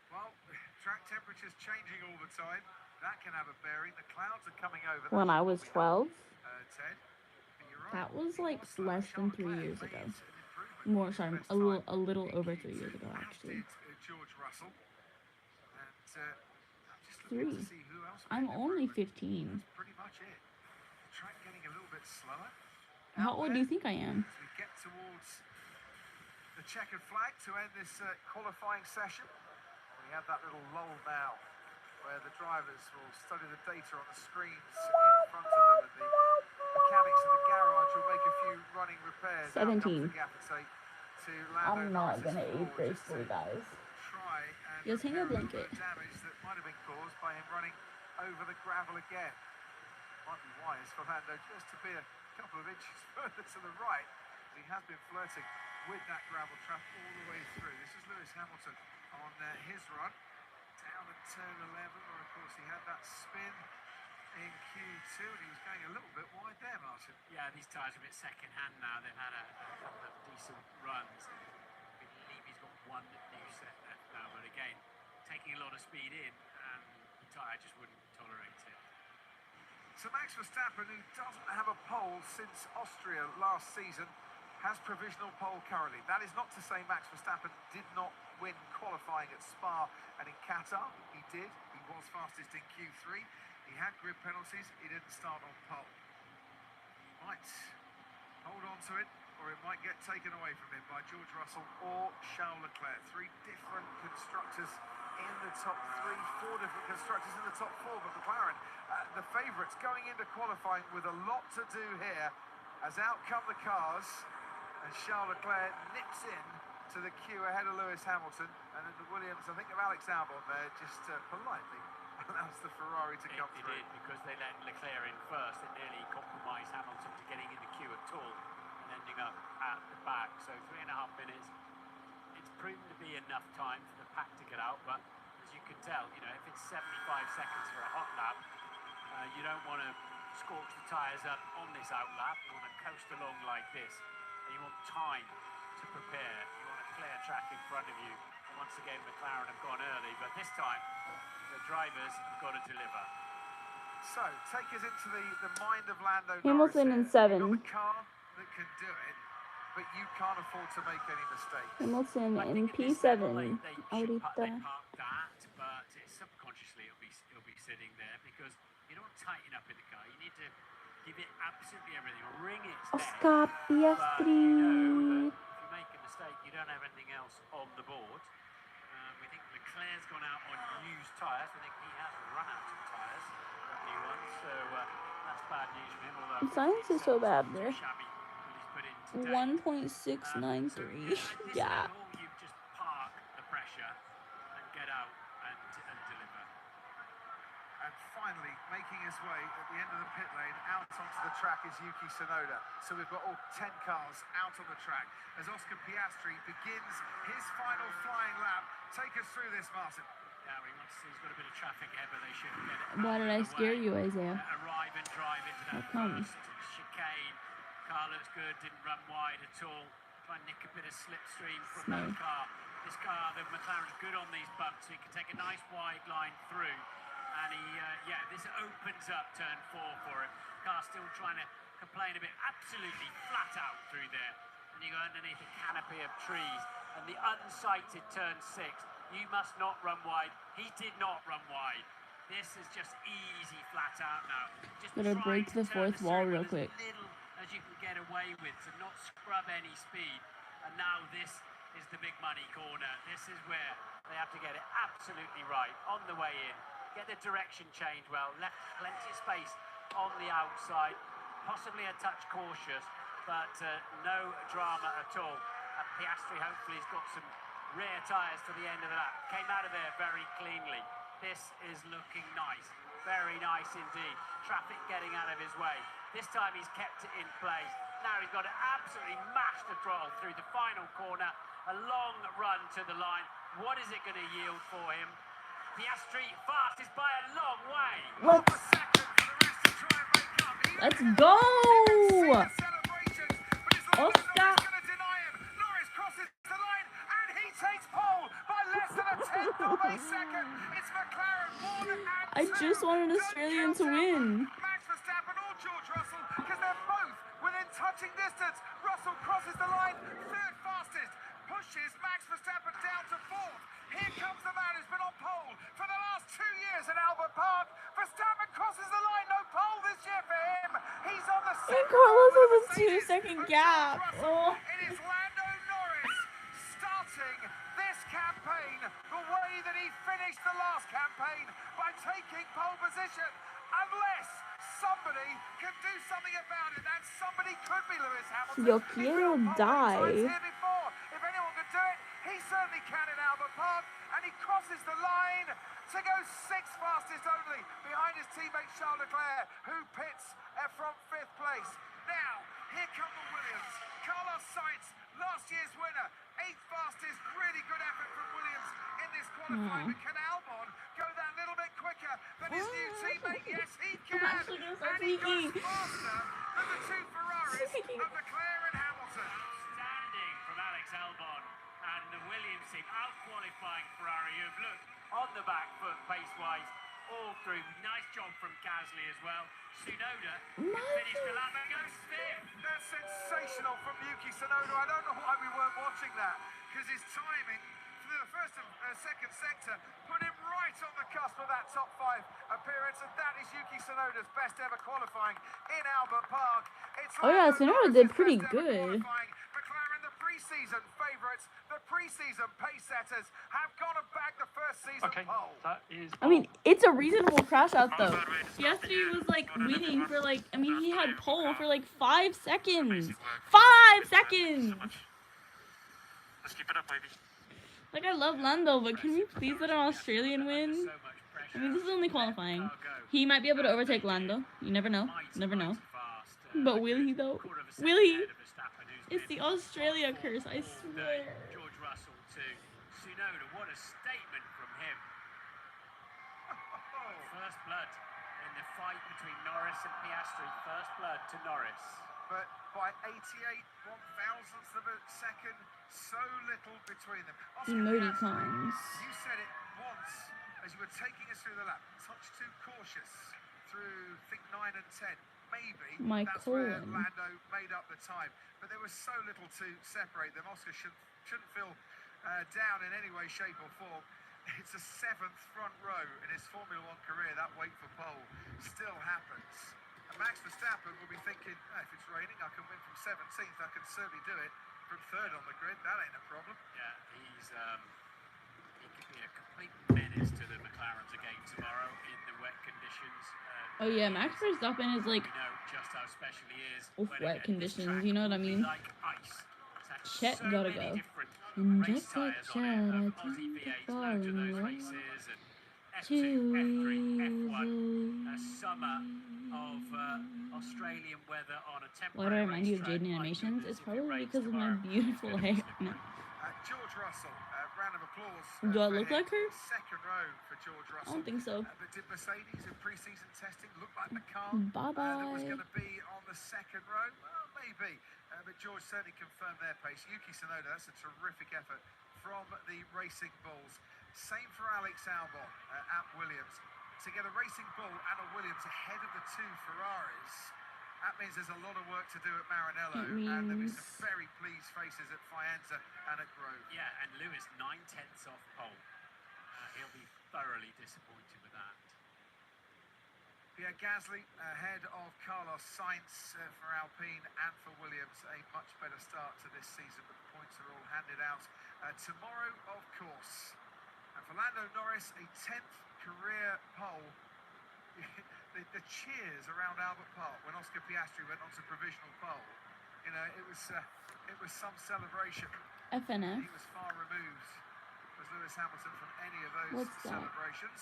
[SPEAKER 2] Well, track temperature's changing all the time. That can have a bearing. The clouds are coming over.
[SPEAKER 1] When I was 12,
[SPEAKER 2] Ted. But you're right.
[SPEAKER 1] that was like less than 3 years ago.
[SPEAKER 2] Made an improvement.
[SPEAKER 1] More, sorry, a little over 3 years ago, actually.
[SPEAKER 2] George Russell. And just looking
[SPEAKER 1] 3.
[SPEAKER 2] to see who else
[SPEAKER 1] I'm
[SPEAKER 2] made an
[SPEAKER 1] only
[SPEAKER 2] improvement.
[SPEAKER 1] 15.
[SPEAKER 2] That's pretty much it. The track getting a little bit slower.
[SPEAKER 1] How old do you think I am?
[SPEAKER 2] As we get towards the checkered flag to end this qualifying session. We have that little lull now where the drivers will study the data on the screens in front of them, and the mechanics of the garage will make a few running repairs.
[SPEAKER 1] 17.
[SPEAKER 2] I'm
[SPEAKER 1] not gonna age gracefully, guys.
[SPEAKER 2] Try and
[SPEAKER 1] Just hang a
[SPEAKER 2] repair
[SPEAKER 1] blanket.
[SPEAKER 2] the damage that might have been caused by him running over the gravel again. Might be wise for Lando just to be a couple of inches further to the right. He has been flirting with that gravel trap all the way through. This is Lewis Hamilton on his run down at turn 11, where of course he had that spin in Q2 and he was going a little bit wide there, Martin.
[SPEAKER 3] Yeah, these tyres are a bit second hand now. They've had a couple of decent runs. I believe he's got one new set left now, but again, taking a lot of speed in, and the tyre just wouldn't tolerate it.
[SPEAKER 2] So Max Verstappen, who doesn't have a pole since Austria last season, has provisional pole currently. That is not to say Max Verstappen did not win qualifying at Spa and in Qatar. He did. He was fastest in Q3. He had grid penalties. He didn't start on pole. Might hold on to it, or it might get taken away from him by George Russell or Charles Leclerc. Three different constructors in the top three, four different constructors in the top four, but McLaren, the favourites going into qualifying with a lot to do here, as out come the cars, and Charles Leclerc nips in to the queue ahead of Lewis Hamilton, and then the Williams, I think of Alex Albon there, just politely allows the Ferrari to come through.
[SPEAKER 3] It did, because they let Leclerc in first. It nearly compromised Hamilton to getting in the queue at all and ending up at the back. So 3.5 minutes. It's proven to be enough time for the pack to get out, but as you can tell, you know, if it's 75 seconds for a hot lap, you don't want to scorch the tyres up on this out lap. You want to coast along like this, and you want time to prepare. You want a clear track in front of you. And once again, McLaren have gone early, but this time the drivers have got to deliver.
[SPEAKER 2] So, take us into the mind of Lando
[SPEAKER 1] Hamilton in
[SPEAKER 2] Norris here.
[SPEAKER 1] 7.
[SPEAKER 2] You've got a car that can do it, but you can't afford to make any mistakes.
[SPEAKER 1] Hamilton
[SPEAKER 3] I
[SPEAKER 1] in
[SPEAKER 3] think at this
[SPEAKER 1] P7.
[SPEAKER 3] level, they
[SPEAKER 1] Ahorita.
[SPEAKER 3] park that, but subconsciously it'll be sitting there, because you don't tighten up in the car. You need to give it absolutely everything, wring its neck.
[SPEAKER 1] Oscar
[SPEAKER 3] But you know
[SPEAKER 1] Piastri.
[SPEAKER 3] that if you make a mistake, you don't have anything else on the board. We think Leclerc's gone out on used tyres. We think he has run out of tyres, new ones. So that's bad news for him. Although
[SPEAKER 1] The science is so bad there.
[SPEAKER 3] shabby what he's put in today.
[SPEAKER 1] 1.693 gap.
[SPEAKER 3] You just park the pressure and get out and deliver.
[SPEAKER 2] And finally, making his way at the end of the pit lane out onto the track is Yuki Tsunoda. So we've got all 10 cars out on the track as Oscar Piastri begins his final flying lap. Take us through this, Martin.
[SPEAKER 3] Yeah, he's got a bit of traffic here, but they should get it.
[SPEAKER 1] Why did I scare you, Isaiah?
[SPEAKER 3] Arrive and drive into that
[SPEAKER 1] How come?
[SPEAKER 3] first chicane. Car looks good, didn't run wide at all. Try and nick a bit of slipstream from that car. This car, the McLaren's good on these bumps, so he can take a nice wide line through. And this opens up turn 4 for him. Car still trying to complain a bit, absolutely flat out through there. And you go underneath a canopy of trees, and the unsighted turn 6. You must not run wide. He did not run wide. This is just easy flat out now. Just
[SPEAKER 1] Better
[SPEAKER 3] trying
[SPEAKER 1] break
[SPEAKER 3] to
[SPEAKER 1] the
[SPEAKER 3] turn
[SPEAKER 1] fourth
[SPEAKER 3] the
[SPEAKER 1] wall
[SPEAKER 3] circle
[SPEAKER 1] real quick.
[SPEAKER 3] as little as you can get away with, to not scrub any speed. And now this is the big money corner. This is where they have to get it absolutely right on the way in. Get the direction change well. Left plenty of space on the outside. Possibly a touch cautious, but no drama at all. And Piastri hopefully has got some rear tyres to the end of the lap. Came out of there very cleanly. This is looking nice. Very nice indeed. Traffic getting out of his way. This time he's kept it in place. Now he's got to absolutely mash the throttle through the final corner. A long run to the line. What is it going to yield for him? Piastri fastest by a long way.
[SPEAKER 1] Let's go! Oscar.
[SPEAKER 2] Norris crosses the line and he takes pole by less than a tenth of a second. It's McLaren more than
[SPEAKER 1] I just wanted Australian to win.
[SPEAKER 2] Max Verstappen or George Russell, because they're both within touching distance. Russell crosses the line, third fastest, pushes Max Verstappen down to fourth. Here comes the man who's been on pole for the last 2 years at Albert Park. Verstappen crosses the line, no pole this year for him. He's on the
[SPEAKER 1] And
[SPEAKER 2] second.
[SPEAKER 1] Carlos has a 2-second gap. Oh.
[SPEAKER 2] It is Lando Norris starting this campaign the way that he finished the last campaign, by taking pole position. Unless somebody can do something about it, and somebody could be Lewis Hamilton.
[SPEAKER 1] Yo
[SPEAKER 2] He's
[SPEAKER 1] quiero
[SPEAKER 2] been on pole many times
[SPEAKER 1] die.
[SPEAKER 2] here before. If anyone could do it, he certainly can in Albert Park, and he crosses the line to go 6th fastest only behind his teammate Charles Leclerc, who pits from 5th place. Now, here come the Williams. Carlos Sainz, last year's winner. 8th fastest, really good effort from Williams in this qualifying. But can Albon go that little bit quicker than his new teammate? Yes, he can.
[SPEAKER 1] actually gonna start
[SPEAKER 2] And he goes
[SPEAKER 1] tweaking.
[SPEAKER 2] faster than the two Ferraris
[SPEAKER 1] Tweaking.
[SPEAKER 2] of Leclerc and Hamilton.
[SPEAKER 3] Outstanding from Alex Albon and the Williams team out-qualifying Ferrari, who've looked on the back foot pace-wise all through. Nice job from Gasly as well. Tsunoda finished the lap and goes fifth.
[SPEAKER 2] That's sensational from Yuki Tsunoda. I don't know why we weren't watching that, because his timing for the first and second sector put him right on the cusp of that top 5 appearance, and that is Yuki Tsunoda's best ever qualifying in Albert Park. It's
[SPEAKER 1] Oh yeah,
[SPEAKER 2] Lando
[SPEAKER 1] Tsunoda
[SPEAKER 2] Norris's
[SPEAKER 1] did pretty
[SPEAKER 2] best ever
[SPEAKER 1] good.
[SPEAKER 2] qualifying. McLaren, the pre-season favourites, the pre-season pace setters, have gone and bagged the first season pole.
[SPEAKER 9] That is.
[SPEAKER 1] I mean, it's a reasonable crash out though. Piastri was like winning for like, I mean, he had pole for like 5 seconds. 5 seconds!
[SPEAKER 9] Let's keep it up, baby.
[SPEAKER 1] Like, I love Lando, but can we please let an Australian win? I mean, this is only qualifying. He might be able to overtake Lando. You never know. Never know. But will he though? Will he? It's the Australia curse, I swear.
[SPEAKER 3] George Russell to Tsunoda. What a statement from him. First blood in the fight between Norris and Piastri. First blood to Norris.
[SPEAKER 2] But by 88 one-thousandths of a second, so little between them. Oscar
[SPEAKER 1] Emoticons.
[SPEAKER 2] Piastri, you said it once as you were taking us through the lap. Touch too cautious through, I think, 9 and 10. Maybe
[SPEAKER 1] My
[SPEAKER 2] that's where
[SPEAKER 1] colon.
[SPEAKER 2] Lando made up the time. But there was so little to separate them. Oscar shouldn't feel down in any way, shape or form. It's a 7th front row in his Formula 1 career. That wait for pole still happens. And Max Verstappen will be thinking, oh, if it's raining, I can win from 17th. I can certainly do it from 3rd on the grid. That ain't a problem.
[SPEAKER 3] Yeah, he could be a complete menace to the McLarens again tomorrow in the wet conditions.
[SPEAKER 1] Oh yeah, Max Verstappen is like
[SPEAKER 3] We know just how special he is.
[SPEAKER 1] Oof,
[SPEAKER 3] when
[SPEAKER 1] wet
[SPEAKER 3] again, this
[SPEAKER 1] conditions,
[SPEAKER 3] track
[SPEAKER 1] you know what I
[SPEAKER 3] will be
[SPEAKER 1] mean?
[SPEAKER 3] Like ice. It's had
[SPEAKER 1] Chet
[SPEAKER 3] so
[SPEAKER 1] gotta
[SPEAKER 3] many
[SPEAKER 1] go.
[SPEAKER 3] different
[SPEAKER 1] And
[SPEAKER 3] race
[SPEAKER 1] just like
[SPEAKER 3] tyres
[SPEAKER 1] Chet,
[SPEAKER 3] on it,
[SPEAKER 1] I
[SPEAKER 3] Aussie
[SPEAKER 1] keep
[SPEAKER 3] V8s, loads of
[SPEAKER 1] falling
[SPEAKER 3] those
[SPEAKER 1] in love
[SPEAKER 3] races, and F2,
[SPEAKER 1] too
[SPEAKER 3] F3, F1, a
[SPEAKER 1] easily.
[SPEAKER 3] summer of Australian weather on a temporary
[SPEAKER 1] Why do I remind you of
[SPEAKER 3] racetrack
[SPEAKER 1] Jaden
[SPEAKER 3] like
[SPEAKER 1] Animations?
[SPEAKER 3] this.
[SPEAKER 1] It's
[SPEAKER 3] If it
[SPEAKER 1] probably
[SPEAKER 3] rains
[SPEAKER 1] because of my
[SPEAKER 3] tomorrow,
[SPEAKER 1] beautiful
[SPEAKER 3] it's gonna
[SPEAKER 1] hair.
[SPEAKER 3] be
[SPEAKER 1] No.
[SPEAKER 3] slippery.
[SPEAKER 2] George Russell, round of applause.
[SPEAKER 1] Do I
[SPEAKER 2] for
[SPEAKER 1] look
[SPEAKER 2] him.
[SPEAKER 1] like her?
[SPEAKER 2] Second row for George
[SPEAKER 1] I
[SPEAKER 2] Russell.
[SPEAKER 1] don't think so.
[SPEAKER 2] But did Mercedes in pre-season testing look like the car
[SPEAKER 1] Bye
[SPEAKER 2] that was
[SPEAKER 1] bye.
[SPEAKER 2] going to be on the second row? Well, maybe. But George certainly confirmed their pace. Yuki Tsunoda, that's a terrific effort from the Racing Bulls. Same for Alex Albon at Williams. To get a Racing Bull and a Williams ahead of the 2 Ferraris, that means there's a lot of work to do at Maranello.
[SPEAKER 1] It
[SPEAKER 2] And there'll be
[SPEAKER 1] means-
[SPEAKER 2] some very pleased faces at Faenza and at Grove.
[SPEAKER 3] Yeah, and Lewis 9/10 off pole. He'll be thoroughly disappointed with that.
[SPEAKER 2] Pierre Gasly ahead of Carlos Sainz for Alpine and for Williams. A much better start to this season, but the points are all handed out tomorrow, of course. And for Lando Norris, a 10th career pole. the cheers around Albert Park when Oscar Piastri went on to provisional pole. You know, it was some celebration.
[SPEAKER 1] FNF.
[SPEAKER 2] He was far removed, was Lewis Hamilton, from any of those
[SPEAKER 1] What's that?
[SPEAKER 2] celebrations.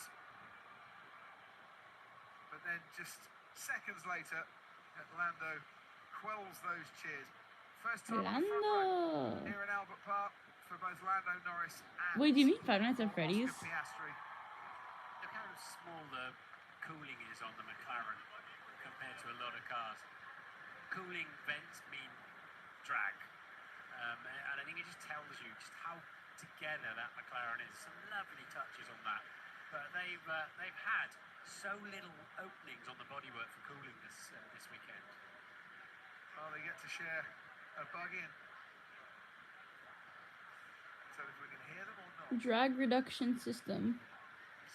[SPEAKER 2] But then just seconds later, Lando quells those cheers. First time on the front row
[SPEAKER 1] Lando.
[SPEAKER 2] here in Albert Park for both Lando Norris and
[SPEAKER 1] Wait, do you mean Five Nights at
[SPEAKER 2] Oscar
[SPEAKER 1] Freddy's?
[SPEAKER 2] Piastri.
[SPEAKER 3] Look how small the cooling is on the McLaren compared to a lot of cars. Cooling vents mean drag. And I think it just tells you just how together that McLaren is. Some lovely touches on that. But they've had so little openings on the bodywork for cooling this weekend.
[SPEAKER 2] Well, they get to share a bug in. So if we can hear them or not.
[SPEAKER 1] Drag reduction system.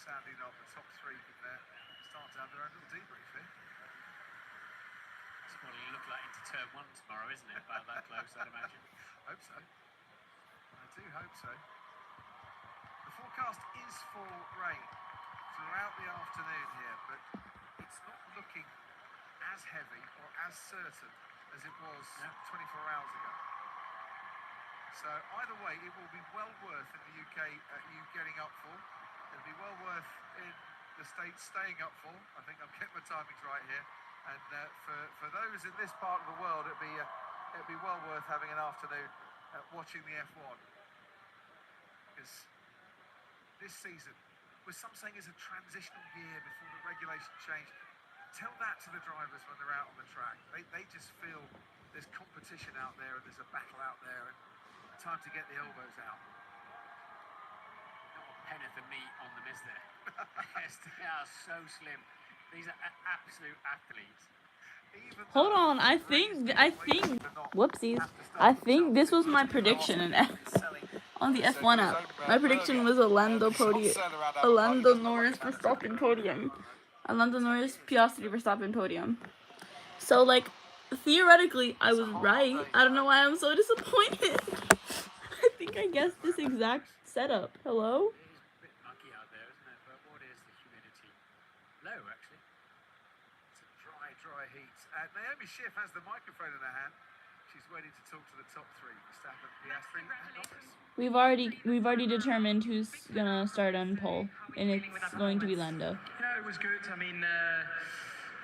[SPEAKER 2] Sadly not. The top 3 can start to have their own little debrief here.
[SPEAKER 3] It's what it'll look like into turn 1 tomorrow, isn't it? About that close, I'd imagine.
[SPEAKER 2] Hope so. I do hope so. The forecast is for rain throughout the afternoon here, but it's not looking as heavy or as certain as it was 24 hours ago. So either way, it will be well worth in the UK you getting up for. It'll be well worth in the States staying up for. I think I'm getting my timings right here. And for those in this part of the world, it'd be well worth having an afternoon watching the F1. Because this season, with some saying is a transitional year before the regulation change, tell that to the drivers when they're out on the track. They just feel there's competition out there and there's a battle out there and time to get the elbows out.
[SPEAKER 3] Not a penneth of meat on them, is there? Yes, they are so slim. These are absolute athletes.
[SPEAKER 1] Hold on, I think, whoopsies. I think this was my prediction on the F1 app. My prediction was Lando Norris Verstappen podium. Lando Norris, Piastri, Verstappen podium. So, like, theoretically, I was right. I don't know why I'm so disappointed. I think I guessed this exact setup. Hello?
[SPEAKER 3] It is a bit muggy out there, isn't it? But what is the humidity? Low, actually.
[SPEAKER 2] It's a dry heat. Naomi Schiff has the microphone in her hand. She's waiting to talk to the top three. Verstappen, Piastri, and Norris.
[SPEAKER 1] We've already determined who's gonna start on pole, and it's going to be Lando.
[SPEAKER 10] Yeah, it was good. I mean,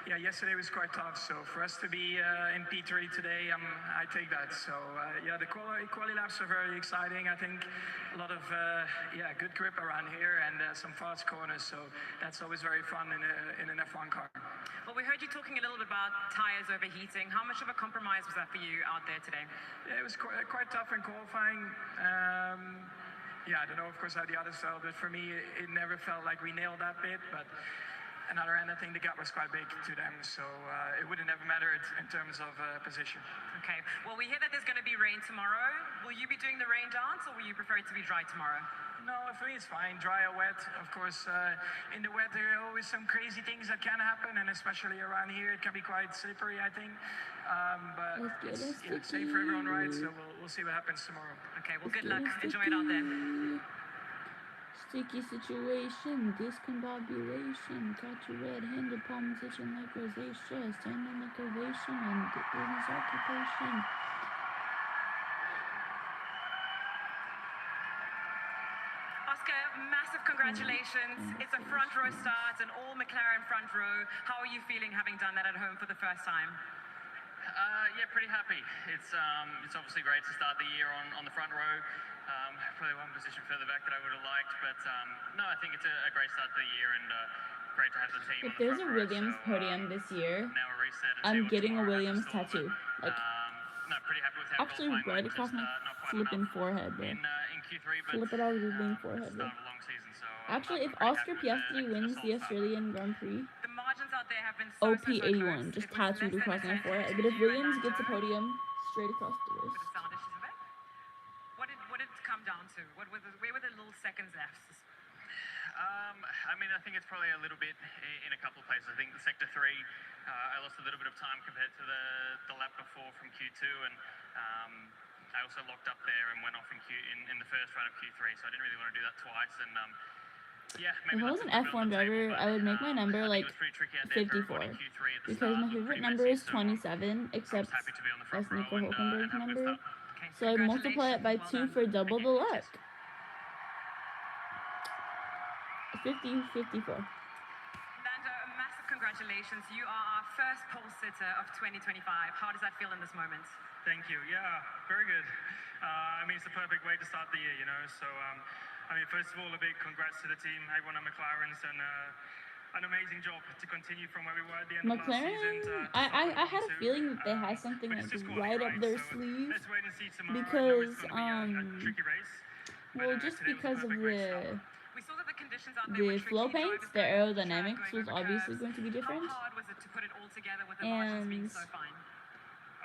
[SPEAKER 10] yeah, yesterday was quite tough. So for us to be in P3 today, I take that. So yeah, the quali laps are very exciting. I think a lot of good grip around here and some fast corners. So that's always very fun in an F1 car.
[SPEAKER 8] Well, we heard you talking a little bit about tyres overheating. How much of a compromise was that for you out there today?
[SPEAKER 10] Yeah, it was quite tough in qualifying. Yeah, I don't know, of course, how the others felt, but for me, it never felt like we nailed that bit. But on the other hand, I think the gap was quite big to them, so it wouldn't have mattered in terms of position.
[SPEAKER 8] Okay. Well, we hear that there's going to be rain tomorrow. Will you be doing the rain dance, or will you prefer it to be dry tomorrow?
[SPEAKER 10] No, for me it's fine. Dry or wet. Of course, in the wet there are always some crazy things that can happen, and especially around here it can be quite slippery, I think. But it's safe for everyone, right? So we'll see what happens tomorrow.
[SPEAKER 8] Okay. Well, good luck. Enjoy it out there.
[SPEAKER 1] Sticky situation, discombobulation, got your red-handed palms itching like rosacea, standing like ovation, and business occupation.
[SPEAKER 8] Oscar, massive congratulations. It's a front row start, an all McLaren front row. How are you feeling having done that at home for the first time?
[SPEAKER 5] Yeah, pretty happy. It's obviously great to start the year on the front row. Probably one position further back that I would have liked, but no, I think it's a great start to the year and great to have the team.
[SPEAKER 1] If there's a Williams podium this year,
[SPEAKER 5] now a reset and
[SPEAKER 1] I'm getting a Williams tattoo. Like,
[SPEAKER 5] no, pretty happy with how
[SPEAKER 1] actually right across my flipping forehead, bro.
[SPEAKER 5] in Q3, but
[SPEAKER 1] Flip it out of the flipping forehead, bro.
[SPEAKER 5] start of a long season, so
[SPEAKER 1] Actually, if Oscar Piastri wins the Australian Grand Prix,
[SPEAKER 8] The margins out there have been so
[SPEAKER 1] OP81, just tattooed across my forehead. But if Williams gets a podium, straight across the wrist.
[SPEAKER 8] With the sound issues of it. What did it come down to? Where were the little seconds left?
[SPEAKER 5] I mean, I think it's probably a little bit in a couple of places. I think the sector 3, I lost a little bit of time compared to the lap before from Q2, and I also locked up there and went off in the first run of Q3, so I didn't really want to do that twice. And yeah, maybe
[SPEAKER 1] If I was an F1 driver, I would make my number like 54, because my favorite number is 27, except that's Nico Hulkenberg's number. So I multiply it by 2 for double the luck. 54.
[SPEAKER 8] Lando, a massive congratulations. You are our first pole sitter of 2025. How does that feel in this moment?
[SPEAKER 9] Thank you. Yeah, very good. I mean, it's the perfect way to start the year, you know. So, I mean, first of all, a big congrats to the team, everyone at McLaren's, and an amazing job to continue from where we were at the end of last season.
[SPEAKER 1] I had a feeling that they had something like right up their sleeve,
[SPEAKER 9] Let's wait and see tomorrow.
[SPEAKER 1] because
[SPEAKER 9] I know it's gonna be a tricky race.
[SPEAKER 1] well, just because of
[SPEAKER 8] We saw that the conditions out there were
[SPEAKER 1] the flow
[SPEAKER 8] tricky.
[SPEAKER 1] paints, the aerodynamics was obviously going to be different.
[SPEAKER 8] How hard was it to put it all together with the margins being
[SPEAKER 1] And
[SPEAKER 8] so fine?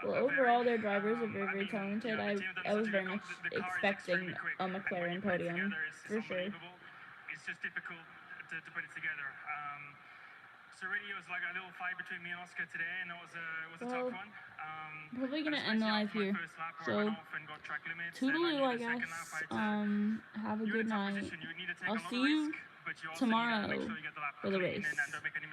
[SPEAKER 1] well, overall, their drivers are very, very talented. I was very much expecting a McLaren podium, for sure.
[SPEAKER 9] It's just difficult to put it together. So really, it was like a little fight between me and Oscar today, and it was a
[SPEAKER 1] Well,
[SPEAKER 9] tough one.
[SPEAKER 1] I'm probably gonna end the live here. So, toodaloo, I guess. Have a good night. I'll see you tomorrow for the race.